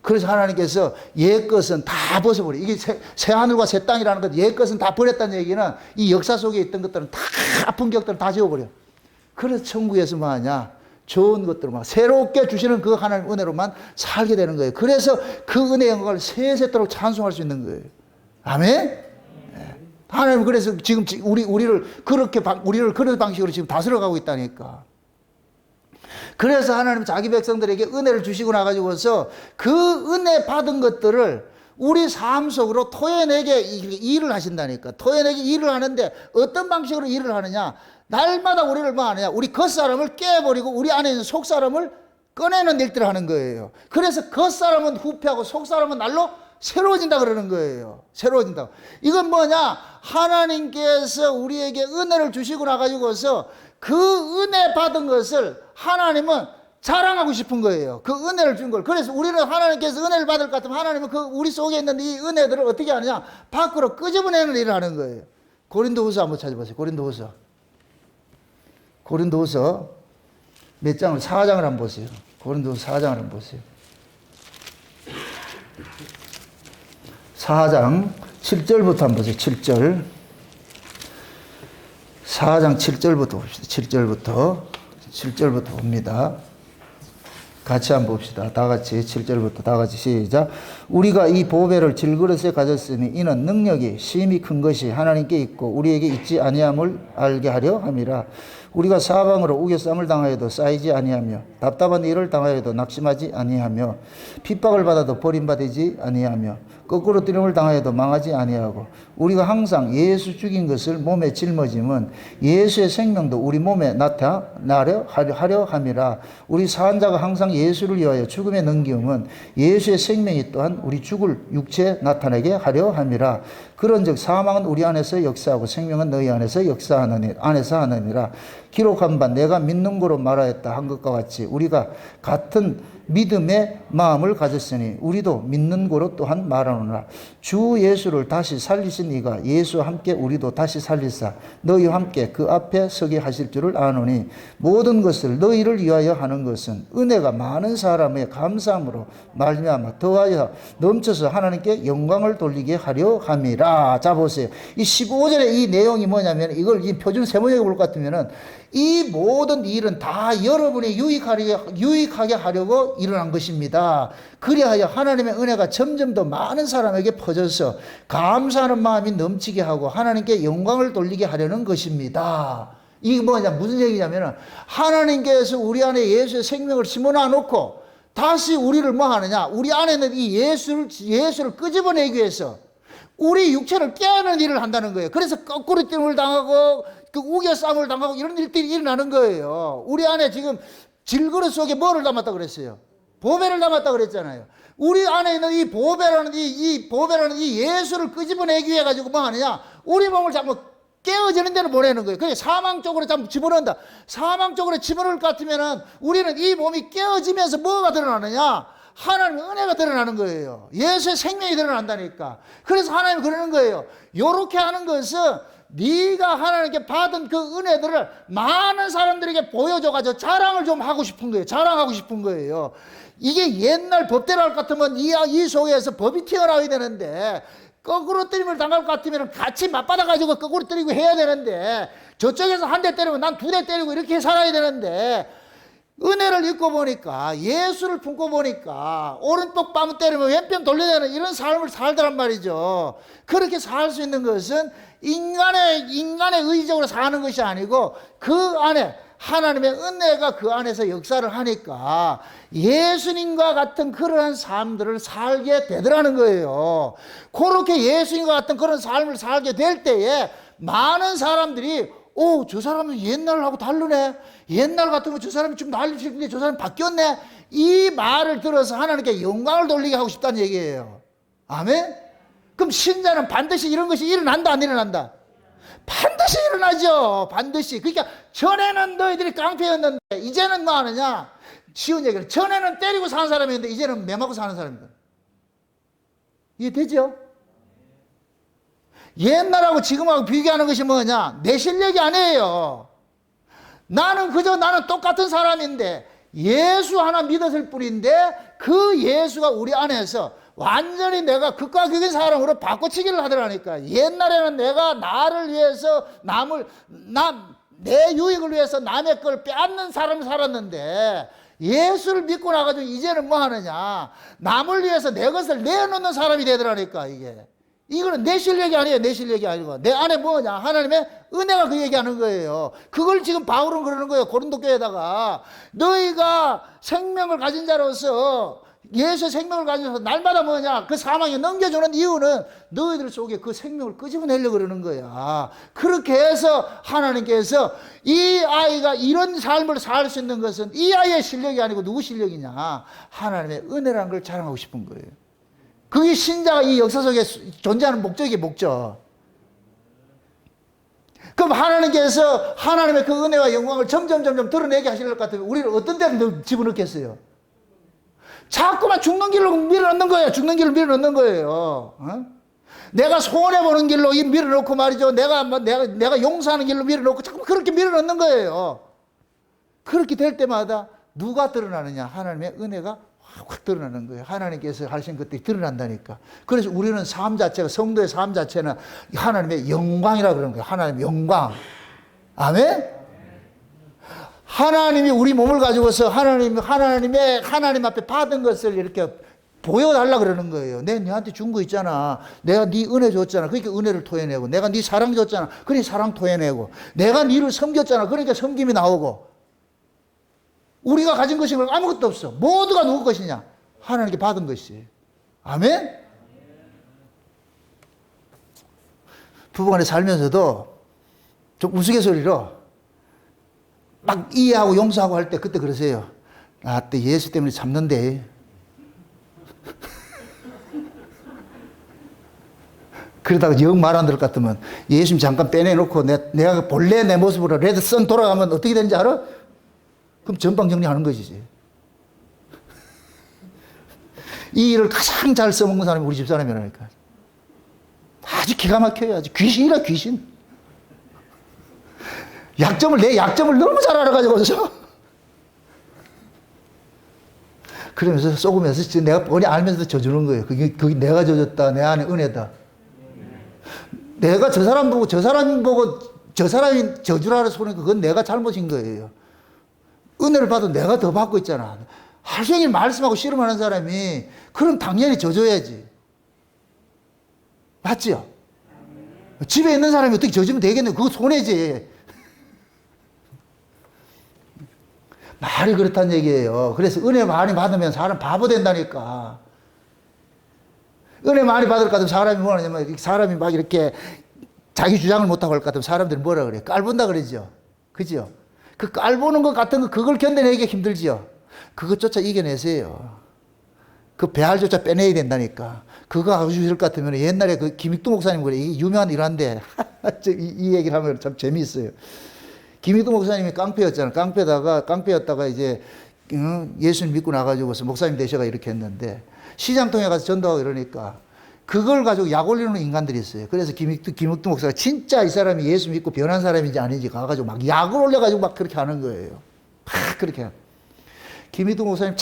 그래서 하나님께서 옛 것은 다 벗어버려. 이게 새 하늘과 새 땅이라는 것, 옛 것은 다 버렸다는 얘기는 이 역사 속에 있던 것들은 다 아픈 격들은 다 지워버려. 그래서 천국에서 뭐하냐? 좋은 것들만 새롭게 주시는 그 하나님 은혜로만 살게 되는 거예요. 그래서 그 은혜의 영광을 세세토록 찬송할 수 있는 거예요. 아멘. 하나님 그래서 지금 우리를 그런 방식으로 지금 다스려가고 있다니까. 그래서 하나님 자기 백성들에게 은혜를 주시고 나가지고서 그 은혜 받은 것들을 우리 삶 속으로 토해내게 일을 하신다니까. 토해내게 일을 하는데 어떤 방식으로 일을 하느냐. 날마다 우리를 뭐 하느냐. 우리 겉사람을 깨버리고 우리 안에 있는 속사람을 꺼내는 일들을 하는 거예요. 그래서 겉사람은 후패하고 속사람은 날로 새로워진다 그러는 거예요. 새로워진다고. 이건 뭐냐? 하나님께서 우리에게 은혜를 주시고 나가지고서 그 은혜 받은 것을 하나님은 자랑하고 싶은 거예요. 그 은혜를 준 걸. 그래서 우리는 하나님께서 은혜를 받을 것 같으면 하나님은 그 우리 속에 있는 이 은혜들을 어떻게 하느냐? 밖으로 끄집어내는 일을 하는 거예요. 고린도후서 한번 찾아보세요. 고린도후서 몇 장을 4장을 한번 보세요. 고린도후서 4장을 한번 보세요. 4장 7절부터 한번 보세요. 7절. 4장 7절부터 봅시다. 7절부터 봅니다. 같이 한번 봅시다. 다 같이 7절부터 다 같이 시작. 우리가 이 보배를 질그릇에 가졌으니 이는 능력이 심히 큰 것이 하나님께 있고 우리에게 있지 아니함을 알게 하려 함이라. 우리가 사방으로 우겨쌈을 당하여도 쌓이지 아니하며 답답한 일을 당하여도 낙심하지 아니하며 핍박을 받아도 버림받지 아니하며 거꾸로 뜨림을 당하여도 망하지 아니하고 우리가 항상 예수 죽인 것을 몸에 짊어짐은 예수의 생명도 우리 몸에 나타나려 하려 함이라. 우리 사한 자가 항상 예수를 위하여 죽음에 넘기움은 예수의 생명이 또한 우리 죽을 육체에 나타나게 하려 함이라. 그런즉 사망은 우리 안에서 역사하고 생명은 너희 안에서 하느니라. 기록한 바 내가 믿는 거로 말하였다 한 것과 같이 우리가 같은 믿음의 마음을 가졌으니 우리도 믿는 거로 또한 말하노라. 주 예수를 다시 살리신 이가 예수와 함께 우리도 다시 살리사 너희와 함께 그 앞에 서게 하실 줄을 아노니 모든 것을 너희를 위하여 하는 것은 은혜가 많은 사람의 감사함으로 말미암아 더하여 넘쳐서 하나님께 영광을 돌리게 하려 함이라. 자 보세요. 이 15절의 이 내용이 뭐냐면 이걸 이 표준 세모역에 볼 것 같으면은 이 모든 일은 다 여러분이 유익하게 하려고 일어난 것입니다. 그리하여 하나님의 은혜가 점점 더 많은 사람에게 퍼져서 감사하는 마음이 넘치게 하고 하나님께 영광을 돌리게 하려는 것입니다. 이게 뭐냐, 무슨 얘기냐면 하나님께서 우리 안에 예수의 생명을 심어놔 놓고 다시 우리를 뭐 하느냐, 우리 안에 있는 이 예수를 끄집어내기 위해서 우리 육체를 깨는 일을 한다는 거예요. 그래서 거꾸로 뜸을 당하고 그 우겨쌈을 당하고 이런 일들이 일어나는 거예요. 우리 안에 지금 질그릇 속에 뭐를 담았다 그랬어요? 보배를 담았다 그랬잖아요. 우리 안에 있는 이 보배라는 이 예수를 끄집어내기 위해 가지고 뭐 하느냐? 우리 몸을 자꾸 깨어지는 데로 보내는 거예요. 그게 사망 쪽으로 자꾸 집어넣는다. 사망 쪽으로 집어넣을 것 같으면은 우리는 이 몸이 깨어지면서 뭐가 드러나느냐? 하나님의 은혜가 드러나는 거예요. 예수의 생명이 드러난다니까. 그래서 하나님이 그러는 거예요. 요렇게 하는 것은 네가 하나님께 받은 그 은혜들을 많은 사람들에게 보여줘가지고 자랑을 좀 하고 싶은 거예요. 자랑하고 싶은 거예요. 이게 옛날 법대로 할 것 같으면 이 속에서 법이 튀어나와야 되는데 거꾸로 때림을 당할 것 같으면 같이 맞받아가지고 거꾸로 때리고 해야 되는데 저쪽에서 한 대 때리면 난 2대 때리고 이렇게 살아야 되는데 은혜를 입고 보니까 예수를 품고 보니까 오른쪽 뺨 때리면 왼편 돌려내는 이런 삶을 살더란 말이죠. 그렇게 살 수 있는 것은 인간의 의지적으로 사는 것이 아니고 그 안에 하나님의 은혜가 그 안에서 역사를 하니까 예수님과 같은 그러한 삶들을 살게 되더라는 거예요. 그렇게 예수님과 같은 그런 삶을 살게 될 때에 많은 사람들이 저 사람은 옛날하고 다르네. 옛날 같으면 저 사람이 좀 난리치는데 저 사람이 바뀌었네. 이 말을 들어서 하나님께 영광을 돌리게 하고 싶다는 얘기예요. 아멘? 그럼 신자는 반드시 이런 것이 일어난다, 안 일어난다? 반드시 일어나죠. 반드시. 그러니까 전에는 너희들이 깡패였는데 이제는 뭐 하느냐? 쉬운 얘기를. 전에는 때리고 사는 사람이었는데 이제는 매맞고 사는 사람이다. 이해되죠? 옛날하고 지금하고 비교하는 것이 뭐냐? 내 실력이 아니에요. 나는 똑같은 사람인데 예수 하나 믿었을 뿐인데 그 예수가 우리 안에서 완전히 내가 극과 극의 사람으로 바꿔치기를 하더라니까. 옛날에는 내가 나를 위해서 내 유익을 위해서 남의 걸 빼앗는 사람을 살았는데 예수를 믿고 나가지고 이제는 뭐 하느냐, 남을 위해서 내 것을 내놓는 사람이 되더라니까. 이거는 내 실력이 아니에요. 내 실력이 아니고 내 안에 뭐냐, 하나님의 은혜가 그 얘기하는 거예요. 그걸 지금 바울은 그러는 거예요. 고린도 교회에다가 너희가 생명을 가진 자로서, 예수의 생명을 가져서 날마다 뭐냐, 그 사망에 넘겨주는 이유는 너희들 속에 그 생명을 끄집어내려고 그러는 거야. 그렇게 해서 하나님께서 이 아이가 이런 삶을 살 수 있는 것은 이 아이의 실력이 아니고 누구 실력이냐, 하나님의 은혜라는 걸 자랑하고 싶은 거예요. 그게 신자가 이 역사 속에 존재하는 목적이에요. 목적. 그럼 하나님께서 하나님의 그 은혜와 영광을 점점 드러내게 하실 것 같으면 우리를 어떤 데로 집어넣겠어요? 자꾸만 죽는 길로 밀어넣는 거예요. 죽는 길로 밀어넣는 거예요. 내가 손해보는 길로 밀어넣고 말이죠. 내가 용서하는 길로 밀어넣고 자꾸 그렇게 밀어넣는 거예요. 그렇게 될 때마다 누가 드러나느냐? 하나님의 은혜가 확 드러나는 거예요. 하나님께서 하신 것들이 드러난다니까. 그래서 우리는 삶 자체가, 성도의 삶 자체는 하나님의 영광이라고 그러는 거예요. 하나님의 영광. 아멘? 하나님이 우리 몸을 가지고서 하나님 앞에 받은 것을 이렇게 보여달라 그러는 거예요. 내가 너한테 준 거 있잖아. 내가 네 은혜 줬잖아. 그러니까 은혜를 토해내고, 내가 네 사랑 줬잖아. 그러니까 사랑 토해내고, 내가 네를 섬겼잖아. 그러니까 섬김이 나오고. 우리가 가진 것이 아무것도 없어. 모두가 누구 것이냐? 하나님께 받은 것이. 아멘? 부부간에 살면서도 좀 우스갯소리로 막 이해하고 용서하고 할 때 그때 그러세요. 나 때 예수 때문에 참는데. 그러다가 영 말 안 들을 것 같으면 예수님 잠깐 빼내놓고 내가 본래 내 모습으로 레드 선 돌아가면 어떻게 되는지 알아? 그럼 전방 정리하는 것이지. 이 일을 가장 잘 써먹는 사람이 우리 집사람이라니까. 아주 기가 막혀요. 아주 귀신이라 귀신. 내 약점을 너무 잘 알아가지고서. 그러면서 속으면서 내가 뻔히 알면서도 져주는 거예요. 그게 내가 져줬다. 내 안에 은혜다. 내가 저 사람이 져주라는 소리니까 그건 내가 잘못인 거예요. 은혜를 받아 내가 더 받고 있잖아. 하루 종일 말씀하고 씨름하는 사람이 그럼 당연히 져줘야지. 맞죠? 집에 있는 사람이 어떻게 져주면 되겠네. 그거 손해지. 말이 그렇다는 얘기예요. 그래서 은혜 많이 받으면 사람 바보 된다니까. 은혜 많이 받을 것 같으면 사람이 뭐냐면, 사람이 막 이렇게 자기 주장을 못하고 할 것 같으면 사람들이 뭐라 그래요? 깔본다 그러죠. 그죠? 그 깔보는 것 같은 거, 그걸 견뎌내기 힘들지요. 그것조차 이겨내세요. 그 배알조차 빼내야 된다니까. 그거 하고 싶을 것 같으면 옛날에 그 김익두 목사님 그래. 이게 유명한 일화인데 이 얘기를 하면 참 재미있어요. 김익두 목사님이 깡패였다가 이제 예수님 믿고 나가지고서 목사님 되셔가 이렇게 했는데, 시장통에 가서 전도하고 이러니까 그걸 가지고 약 올리는 인간들이 있어요. 그래서 김익두 목사가 진짜 이 사람이 예수 믿고 변한 사람인지 아닌지 가가지고 막 약을 올려가지고 막 그렇게 하는 거예요. 막 그렇게. 김익두 목사님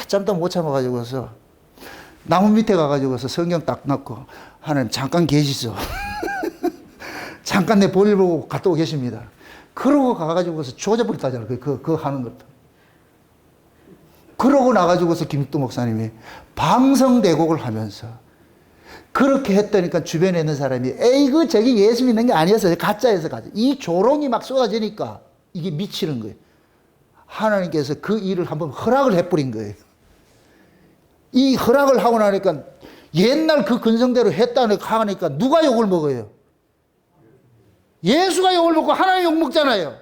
참다 못 참아가지고서 나무 밑에 가가지고서 성경 딱 넣고, 하나님 잠깐 계시소. 잠깐 내 볼일 보고 갔다 오고 계십니다. 그러고 가가지고서 조져버렸다잖아요. 그거 하는 것도. 그러고 나가지고서 김익두 목사님이 방성대곡을 하면서 그렇게 했다니까 주변에 있는 사람이, 에이, 저기 예수 믿는 게 아니었어요. 가짜에서 가짜. 이 조롱이 막 쏟아지니까 이게 미치는 거예요. 하나님께서 그 일을 한번 허락을 해버린 거예요. 이 허락을 하고 나니까 옛날 그 근성대로 했다는 하니까 누가 욕을 먹어요? 예수가 욕을 먹고 하나님 욕 먹잖아요.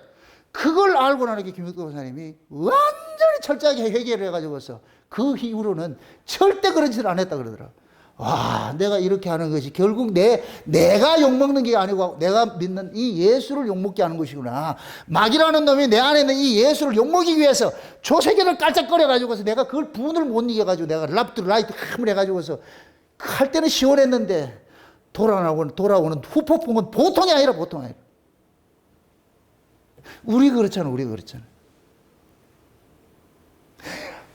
그걸 알고 나니까 김익두 목사님이 완전히 철저하게 해결을 해가지고서 그 이후로는 절대 그런 짓을 안 했다 그러더라고요. 와, 내가 이렇게 하는 것이 결국 내가 욕먹는 게 아니고 내가 믿는 이 예수를 욕먹게 하는 것이구나. 마귀라는 놈이 내 안에 있는 이 예수를 욕먹이기 위해서 조세계를 깔짝거려가지고서 내가 그걸 분을 못 이겨가지고 내가 라이트 함을 해가지고서 할 때는 시원했는데 돌아오는 후폭풍은 보통이 아니라. 우리 그렇잖아.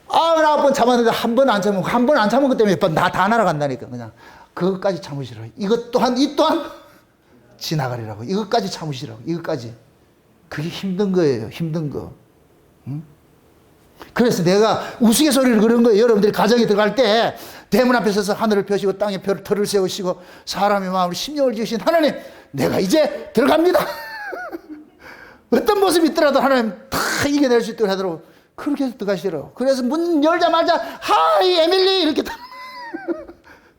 나 한 번 참았는데 한 번 안 참은 것 때문에 다 날아간다니까. 그냥 그것까지 참으시라고. 이 또한 지나가리라고. 이것까지 참으시라고. 이것까지. 그게 힘든 거예요. 힘든 거. 응? 그래서 내가 우스갯소리를 그런 거예요. 여러분들이 가정에 들어갈 때 대문 앞에 서서 하늘을 펴시고 땅에 털을 세우시고 사람의 마음으로 심령을 지으신 하나님, 내가 이제 들어갑니다. 어떤 모습이 있더라도 하나님 다 이겨낼 수 있도록 하도록 그렇게 해서 들어가시더라고. 그래서 문 열자마자 하이 에밀리 이렇게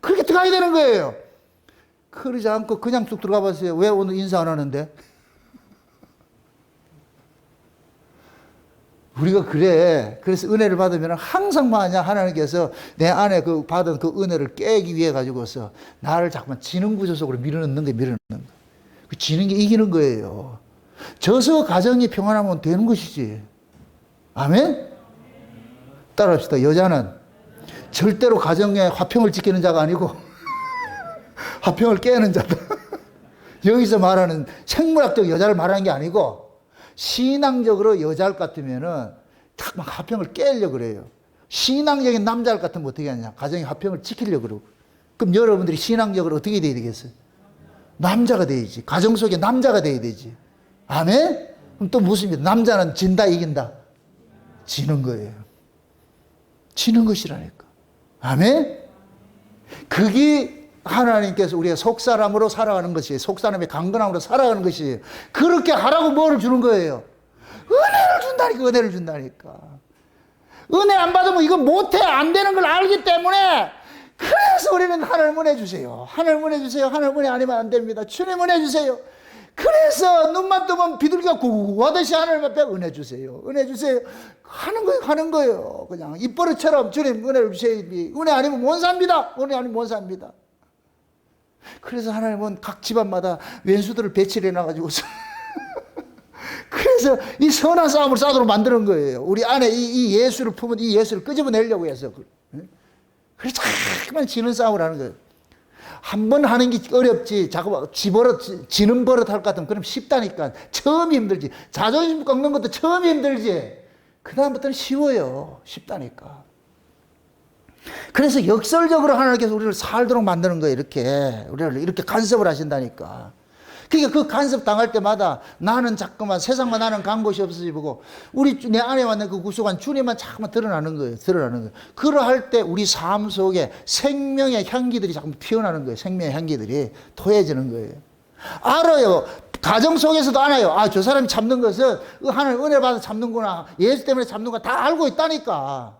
그렇게 들어가야 되는 거예요. 그러지 않고 그냥 쭉 들어가 봤어요. 왜 오늘 인사 안 하는데? 우리가 그래. 그래서 은혜를 받으면 항상 뭐하냐, 하나님께서 내 안에 그 받은 그 은혜를 깨기 위해 가지고서 나를 자꾸만 지능 구조 속으로 밀어넣는 거예요. 밀어넣는 거. 그 지는 게 이기는 거예요. 져서 가정이 평안하면 되는 것이지. 아멘? 따라합시다. 여자는 절대로 가정에 화평을 지키는 자가 아니고 화평을 깨는 자다. 여기서 말하는 생물학적 여자를 말하는 게 아니고 신앙적으로 여자를 같으면은 딱 막 화평을 깨려고 그래요. 신앙적인 남자를 같으면 어떻게 하냐? 가정의 화평을 지키려고 그러고. 그럼 여러분들이 신앙적으로 어떻게 돼야 되겠어요? 남자가 돼야지. 가정 속에 남자가 돼야 되지. 아멘? 그럼 또 무슨 일? 남자는 진다, 이긴다? 지는 거예요. 지는 것이라니까. 아멘? 그게 하나님께서 우리가 속사람으로 살아가는 것이에요. 속사람의 강건함으로 살아가는 것이에요. 그렇게 하라고 뭐를 주는 거예요? 은혜를 준다니까, 은혜를 준다니까. 은혜 안 받으면 이거 못해, 안 되는 걸 알기 때문에 그래서 우리는 하나님 은혜 주세요. 하나님 은혜 주세요. 하나님 은혜 아니면 안 됩니다. 주님 은혜 주세요. 그래서 눈만 뜨면 비둘기가 구구하듯이 하나님 앞에 은혜 주세요. 은혜 주세요. 하는 거예요. 하는 거예요. 그냥 입버릇처럼 주님 은혜를 주세요. 은혜 아니면 못 삽니다. 은혜 아니면 못 삽니다. 그래서 하나님은 각 집안마다 왼수들을 배치를 해놔가지고서 그래서 이 선한 싸움을 싸도록 만드는 거예요. 우리 안에 이 예수를 품은 이 예수를 끄집어내려고 해서. 그래서 자꾸만 지는 싸움을 하는 거예요. 한 번 하는 게 어렵지. 자꾸 지는 버릇 할 것 같으면 그럼 쉽다니까. 처음이 힘들지. 자존심 꺾는 것도 처음이 힘들지. 그 다음부터는 쉬워요. 쉽다니까. 그래서 역설적으로 하나님께서 우리를 살도록 만드는 거예요. 우리를 이렇게 간섭을 하신다니까. 그러니까 그 간섭 당할 때마다 나는 자꾸만 세상과 나는 간 곳이 없어지고 내 안에 왔는 그 구속한 주님만 자꾸만 드러나는 거예요. 그러할 때 우리 삶 속에 생명의 향기들이 자꾸 피어나는 거예요. 생명의 향기들이 토해지는 거예요. 알아요. 가정 속에서도 알아요. 아, 저 사람이 참는 것은 하나님 은혜 받아서 참는구나. 예수 때문에 참는구나. 다 알고 있다니까.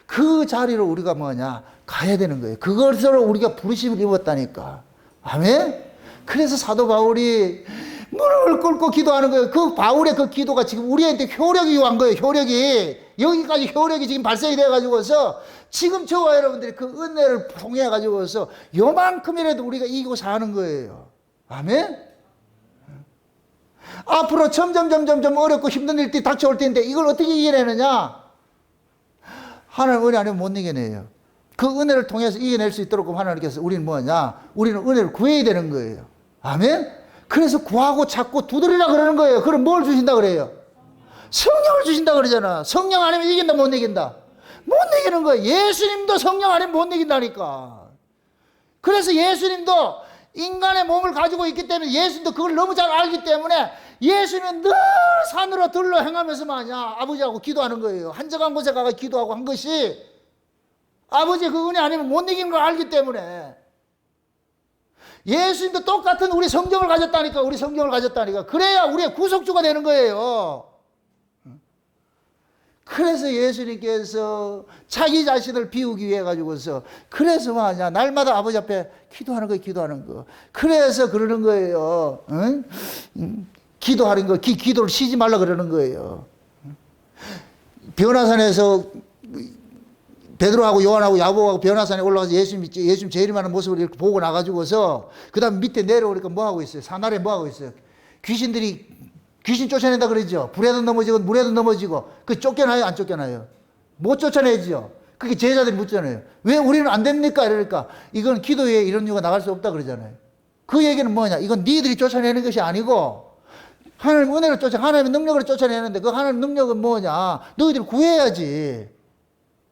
그 자리로 우리가 뭐냐? 가야 되는 거예요. 그것으로 우리가 부르심을 입었다니까. 아멘? 그래서 사도 바울이 무릎을 꿇고 기도하는 거예요. 그 바울의 그 기도가 지금 우리한테 효력이 요한 거예요. 효력이. 여기까지 효력이 지금 발생이 돼가지고서 지금 저와 여러분들이 그 은혜를 통해가지고서 요만큼이라도 우리가 이기고 사는 거예요. 아멘? 앞으로 점점 어렵고 힘든 일들이 닥쳐올 텐데 이걸 어떻게 이겨내느냐? 하나님 은혜 아니면 못 이겨내요. 그 은혜를 통해서 이겨낼 수 있도록 하나님께서 우리는 뭐냐? 우리는 은혜를 구해야 되는 거예요. 아멘? 그래서 구하고 찾고 두드리라 그러는 거예요. 그럼 뭘 주신다 그래요? 성령을 주신다 그러잖아. 성령 아니면 이긴다 못 이긴다? 못 이기는 거예요. 예수님도 성령 아니면 못 이긴다니까. 그래서 예수님도 인간의 몸을 가지고 있기 때문에 예수님도 그걸 너무 잘 알기 때문에 예수는 늘 산으로 들로 행하면서 마냐 아버지하고 기도하는 거예요. 한적한 곳에 가서 기도하고 한 것이 아버지 그 은혜 아니면 못 이기는 걸 알기 때문에 예수님도 똑같은 우리 성경을 가졌다니까. 우리 성경을 가졌다니까. 그래야 우리의 구속주가 되는 거예요. 그래서 예수님께서 자기 자신을 비우기 위해 가지고서 그래서 뭐하냐 날마다 아버지 앞에 기도하는 거예요. 기도하는 거. 그래서 그러는 거예요. 응? 기도하는 거. 기도를 쉬지 말라 그러는 거예요. 변화산에서 베드로하고 요한하고 야고보하고 변화산에 올라가서 예수님 제일 많은 모습을 이렇게 보고 나가지고서 그 다음 밑에 내려오니까 뭐하고 있어요? 산 아래 뭐하고 있어요? 귀신 쫓아낸다 그러죠. 불에도 넘어지고 물에도 넘어지고. 그 쫓겨나요? 안 쫓겨나요? 못 쫓아내죠. 그게 제자들이 묻잖아요. 왜 우리는 안 됩니까? 이러니까 이건 기도에 이런 이유가 나갈 수 없다 그러잖아요. 그 얘기는 뭐냐? 이건 니들이 쫓아내는 것이 아니고 하나님 은혜를 하나님의 능력으로 쫓아내는데 그 하나님 능력은 뭐냐? 너희들 구해야지.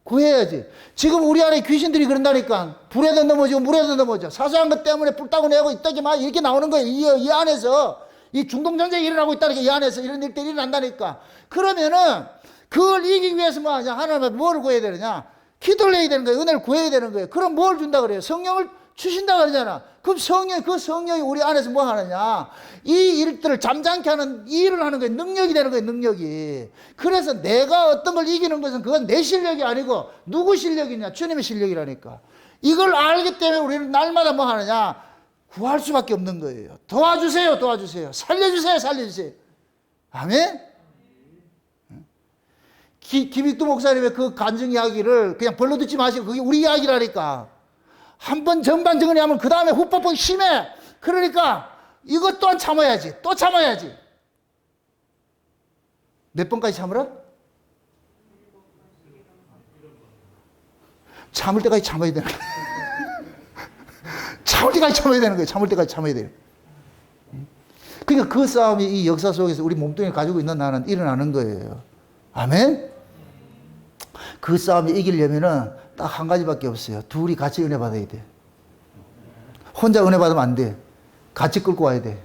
구해야지. 지금 우리 안에 귀신들이 그런다니까. 불에도 넘어지고 물에도 넘어져. 사소한 것 때문에 불 타고 내고 있다기 막 이렇게 나오는 거예요. 이 안에서. 이 중동전쟁이 일어나고 있다니까. 이 안에서 이런 일들이 일어난다니까. 그러면은 그걸 이기기 위해서 뭐 하냐. 하나님한테 뭘 구해야 되느냐. 기도를 해야 되는 거예요. 은혜를 구해야 되는 거예요. 그럼 뭘 준다 그래요? 성령을 주신다 그러잖아. 그럼 그 성령이 우리 안에서 뭐 하느냐? 이 일들을 잠잠케 하는 일을 하는 거예요. 능력이 되는 거예요. 능력이. 그래서 내가 어떤 걸 이기는 것은 그건 내 실력이 아니고 누구 실력이냐? 주님의 실력이라니까. 이걸 알기 때문에 우리는 날마다 뭐 하느냐? 구할 수밖에 없는 거예요. 도와주세요. 도와주세요. 살려주세요. 살려주세요. 아멘? 김익두 목사님의 그 간증 이야기를 그냥 벌로 듣지 마시고 그게 우리 이야기라니까. 한번 정반증언이 하면 그 다음에 후폭풍이 심해. 그러니까 이것 또한 참아야지. 또 참아야지. 몇 번까지 참으라? 참을 때까지 참아야 되는 거야. 참을 때까지 참아야 되는 거예요. 참을 때까지 참아야 돼요. 그러니까 그 싸움이 이 역사 속에서 우리 몸뚱이를 가지고 있는 나는 일어나는 거예요. 아멘? 그 싸움을 이기려면은 딱 한 가지밖에 없어요. 둘이 같이 은혜 받아야 돼. 혼자 은혜 받으면 안 돼. 같이 끌고 와야 돼.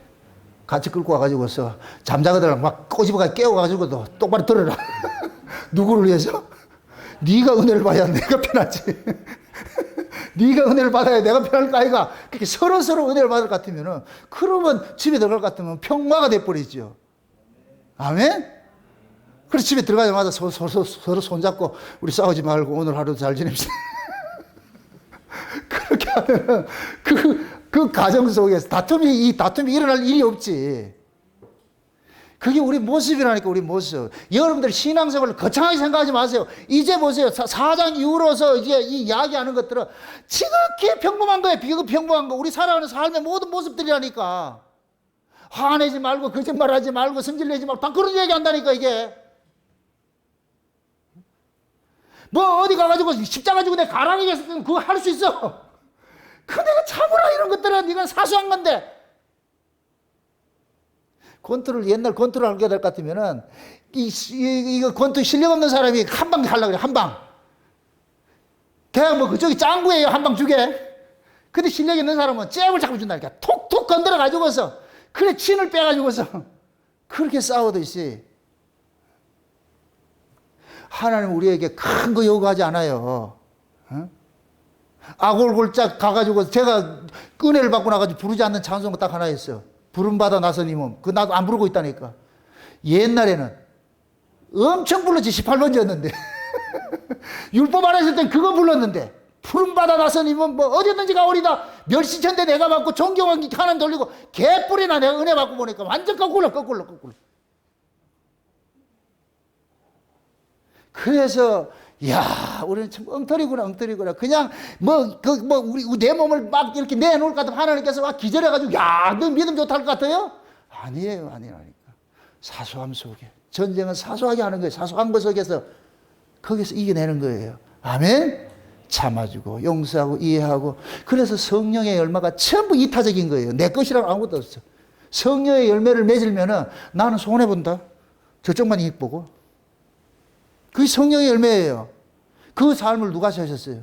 같이 끌고 와가지고서 잠자거들 막 꼬집어가 깨워가지고도 똑바로 들어라. 누구를 위해서? 네가 은혜를 받아야 내가 편하지. 네가 은혜를 받아야 내가 편할 거 아이가. 그렇게 서로 은혜를 받을 것 같으면은 그러면 집에 들어갈 것 같으면 평화가 돼버리죠. 아멘? 그래서 집에 들어가자마자 서로 손잡고 우리 싸우지 말고 오늘 하루도 잘 지냅시다. 그렇게 하면은 그 가정 속에서 이 다툼이 일어날 일이 없지. 그게 우리 모습이라니까, 우리 모습. 여러분들 신앙생활을 거창하게 생각하지 마세요. 이제 보세요. 4장 이후로서 이제 이 이야기하는 것들은 지극히 평범한 거예요. 비극평범한 거. 우리 살아가는 삶의 모든 모습들이라니까. 화내지 말고, 거짓말하지 말고, 성질내지 말고, 다 그런 얘기 한다니까, 이게. 뭐 어디 가가지고 십자가 지고 내 가랑이 있으면 그거 할 수 있어. 그 내가 참으라 이런 것들은 이건 사소한 건데. 옛날 권투를 하게 될 것 같으면은 이거 권투 실력 없는 사람이 한 방 하려고 그래. 한 방. 그냥 뭐 그쪽이 짱구예요. 한 방 주게. 근데 실력 있는 사람은 잽을 자꾸 준다니까. 톡톡 건드려 가지고서 그래 친을 빼가지고서 그렇게 싸우듯이. 하나님 우리에게 큰 거 요구하지 않아요. 아골골짝 가가지고 제가 은혜를 받고 나가지고 부르지 않는 찬송가 딱 하나 있어요. 부름받아 나서님은. 그 나도 안 부르고 있다니까. 옛날에는 엄청 불렀지. 18번째였는데. 율법 안 했을 땐 그거 불렀는데. 부름받아 나서님은 뭐 어디든지 가오리다. 멸시천대 내가 받고 존경하는 하나님 돌리고 개뿔이나 내가 은혜 받고 보니까 완전 거꾸로. 그래서 야, 우리는 참 엉터리구나. 그냥 내 몸을 막 이렇게 내놓을 것 같으면 하나님께서 막 기절해가지고 야, 너 믿음 좋다 할 것 같아요? 아니라니까. 사소함 속에. 전쟁은 사소하게 하는 거예요. 사소한 것 속에서 거기서 이겨내는 거예요. 아멘? 참아주고 용서하고 이해하고. 그래서 성령의 열매가 전부 이타적인 거예요. 내 것이라고 아무것도 없어. 성령의 열매를 맺으면은 나는 손해본다. 저쪽만 이익 보고. 그게 성령의 열매예요. 그 삶을 누가 사셨어요?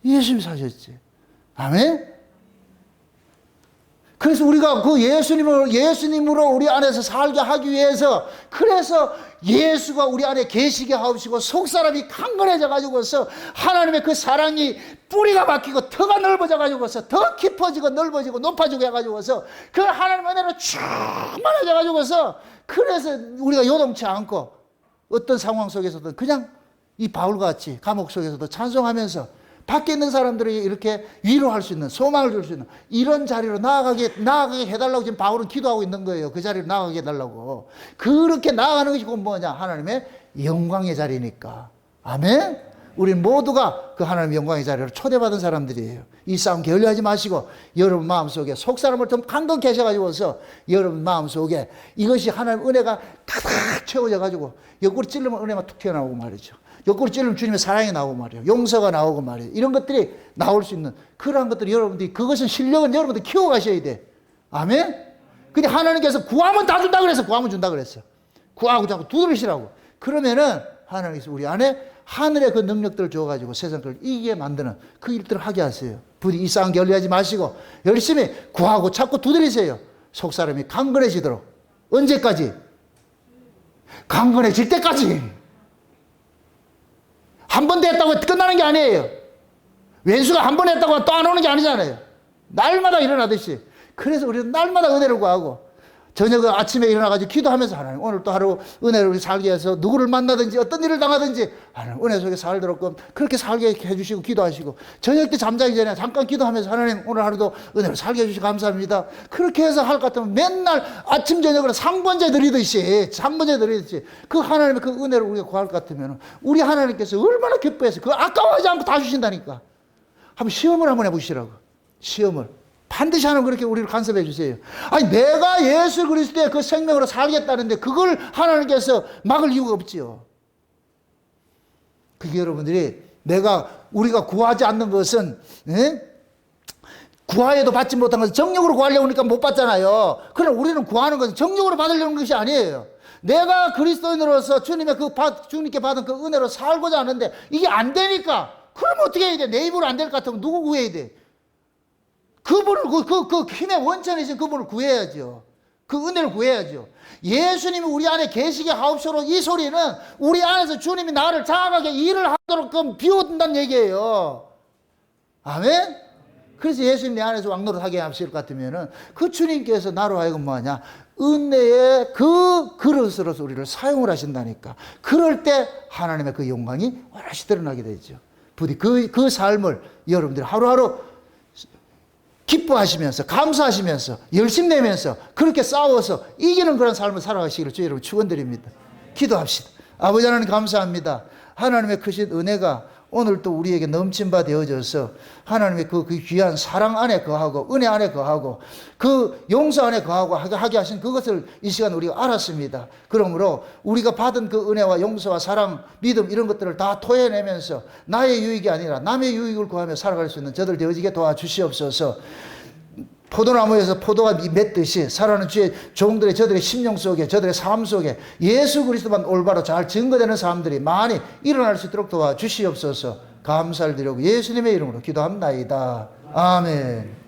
예수님이 사셨지. 아멘? 그래서 우리가 그 예수님으로 우리 안에서 살게 하기 위해서, 그래서 예수가 우리 안에 계시게 하시고 속사람이 강건해져 가지고서 하나님의 그 사랑이 뿌리가 박히고 터가 넓어져 가지고서 더 깊어지고 넓어지고 높아지고 해가지고서 그 하나님 은혜로 충만해져 가지고서, 그래서 우리가 요동치 않고 어떤 상황 속에서도 그냥 이 바울같이 감옥 속에서도 찬송하면서 밖에 있는 사람들이 이렇게 위로할 수 있는, 소망을 줄 수 있는 이런 자리로 나아가게 해달라고 지금 바울은 기도하고 있는 거예요. 그 자리로 나아가게 해달라고. 그렇게 나아가는 것이 곧 뭐냐? 하나님의 영광의 자리니까. 아멘? 우리 모두가 그 하나님의 영광의 자리로 초대받은 사람들이에요. 이 싸움 게을리하지 마시고 여러분 마음속에 속사람을 좀 강건케 하셔가지고서 여러분 마음속에 이것이 하나님 은혜가 가득 채워져 가지고 옆구리 찔르면 은혜가 툭 튀어나오고 말이죠. 옆구리 찔르면 주님의 사랑이 나오고 말이에요. 용서가 나오고 말이에요. 이런 것들이 나올 수 있는 그러한 것들이 여러분들이, 그것은 실력은 여러분들이 키워가셔야 돼. 아멘? 근데 하나님께서 구하면 다 준다 그랬어. 구하면 준다 그랬어. 구하고 자꾸 두드리시라고. 그러면은 하나님께서 우리 안에 하늘의 그 능력들을 줘가지고 세상 걸 이기게 만드는 그 일들을 하게 하세요. 부디 이 싸움 결리하지 마시고 열심히 구하고 찾고 두드리세요. 속사람이 강건해지도록. 언제까지? 강건해질 때까지. 한 번 됐다고 끝나는 게 아니에요. 왼수가 한 번 했다고 또 안 오는 게 아니잖아요. 날마다 일어나듯이. 그래서 우리는 날마다 은혜를 구하고 저녁 아침에 일어나가지고 기도하면서 하나님 오늘 또 하루 은혜를 살게 해서 누구를 만나든지 어떤 일을 당하든지 하나님 은혜 속에 살도록 그렇게 살게 해주시고 기도하시고 저녁 때 잠자기 전에 잠깐 기도하면서 하나님 오늘 하루도 은혜를 살게 해주시고 감사합니다. 그렇게 해서 할 것 같으면 맨날 아침 저녁으로 상번제 드리듯이 그 하나님의 그 은혜를 우리가 구할 것 같으면 우리 하나님께서 얼마나 기뻐해서 그거 아까워하지 않고 다 주신다니까. 한번 시험을 한번 해보시라고. 시험을. 반드시 하나님 그렇게 우리를 간섭해 주세요. 아니 내가 예수 그리스도의 그 생명으로 살겠다는데 그걸 하나님께서 막을 이유가 없지요. 그게 여러분들이 우리가 구하지 않는 것은 구하여도 받지 못한 것은 정력으로 구하려고 하니까 못 받잖아요. 그러나 우리는 구하는 것은 정력으로 받으려는 것이 아니에요. 내가 그리스도인으로서 주님께 받은 그 은혜로 살고자 하는데 이게 안 되니까 그러면 어떻게 해야 돼? 내 입으로 안 될 것 같으면 누구 구해야 돼? 그분을, 그 힘의 원천이신 그분을 구해야죠. 그 은혜를 구해야죠. 예수님이 우리 안에 계시게 하옵소로 이 소리는 우리 안에서 주님이 나를 장악하게 일을 하도록 비워둔다는 얘기예요. 아멘? 그래서 예수님 내 안에서 왕노릇하게 하실 것 같으면은 그 주님께서 나로 하여금 뭐하냐? 은혜의 그 그릇으로서 우리를 사용을 하신다니까. 그럴 때 하나님의 그 영광이 오롯이 드러나게 되죠. 부디 그 삶을 여러분들이 하루하루 기뻐하시면서 감사하시면서 열심 내면서 그렇게 싸워서 이기는 그런 삶을 살아가시기를 주의 여러분 축원드립니다. 기도합시다. 아버지 하나님 감사합니다. 하나님의 크신 은혜가 오늘 또 우리에게 넘친 바 되어져서 하나님의 그 귀한 사랑 안에 거하고 은혜 안에 거하고 그 용서 안에 거하고 하게 하신 그것을 이 시간 우리가 알았습니다. 그러므로 우리가 받은 그 은혜와 용서와 사랑, 믿음 이런 것들을 다 토해내면서 나의 유익이 아니라 남의 유익을 구하며 살아갈 수 있는 저들 되어지게 도와주시옵소서. 포도나무에서 포도가 맺듯이 살아가는 주의 종들의 저들의 심령 속에 저들의 삶 속에 예수 그리스도만 올바로 잘 증거되는 사람들이 많이 일어날 수 있도록 도와주시옵소서. 감사를 드리고 예수님의 이름으로 기도합나이다. 아멘.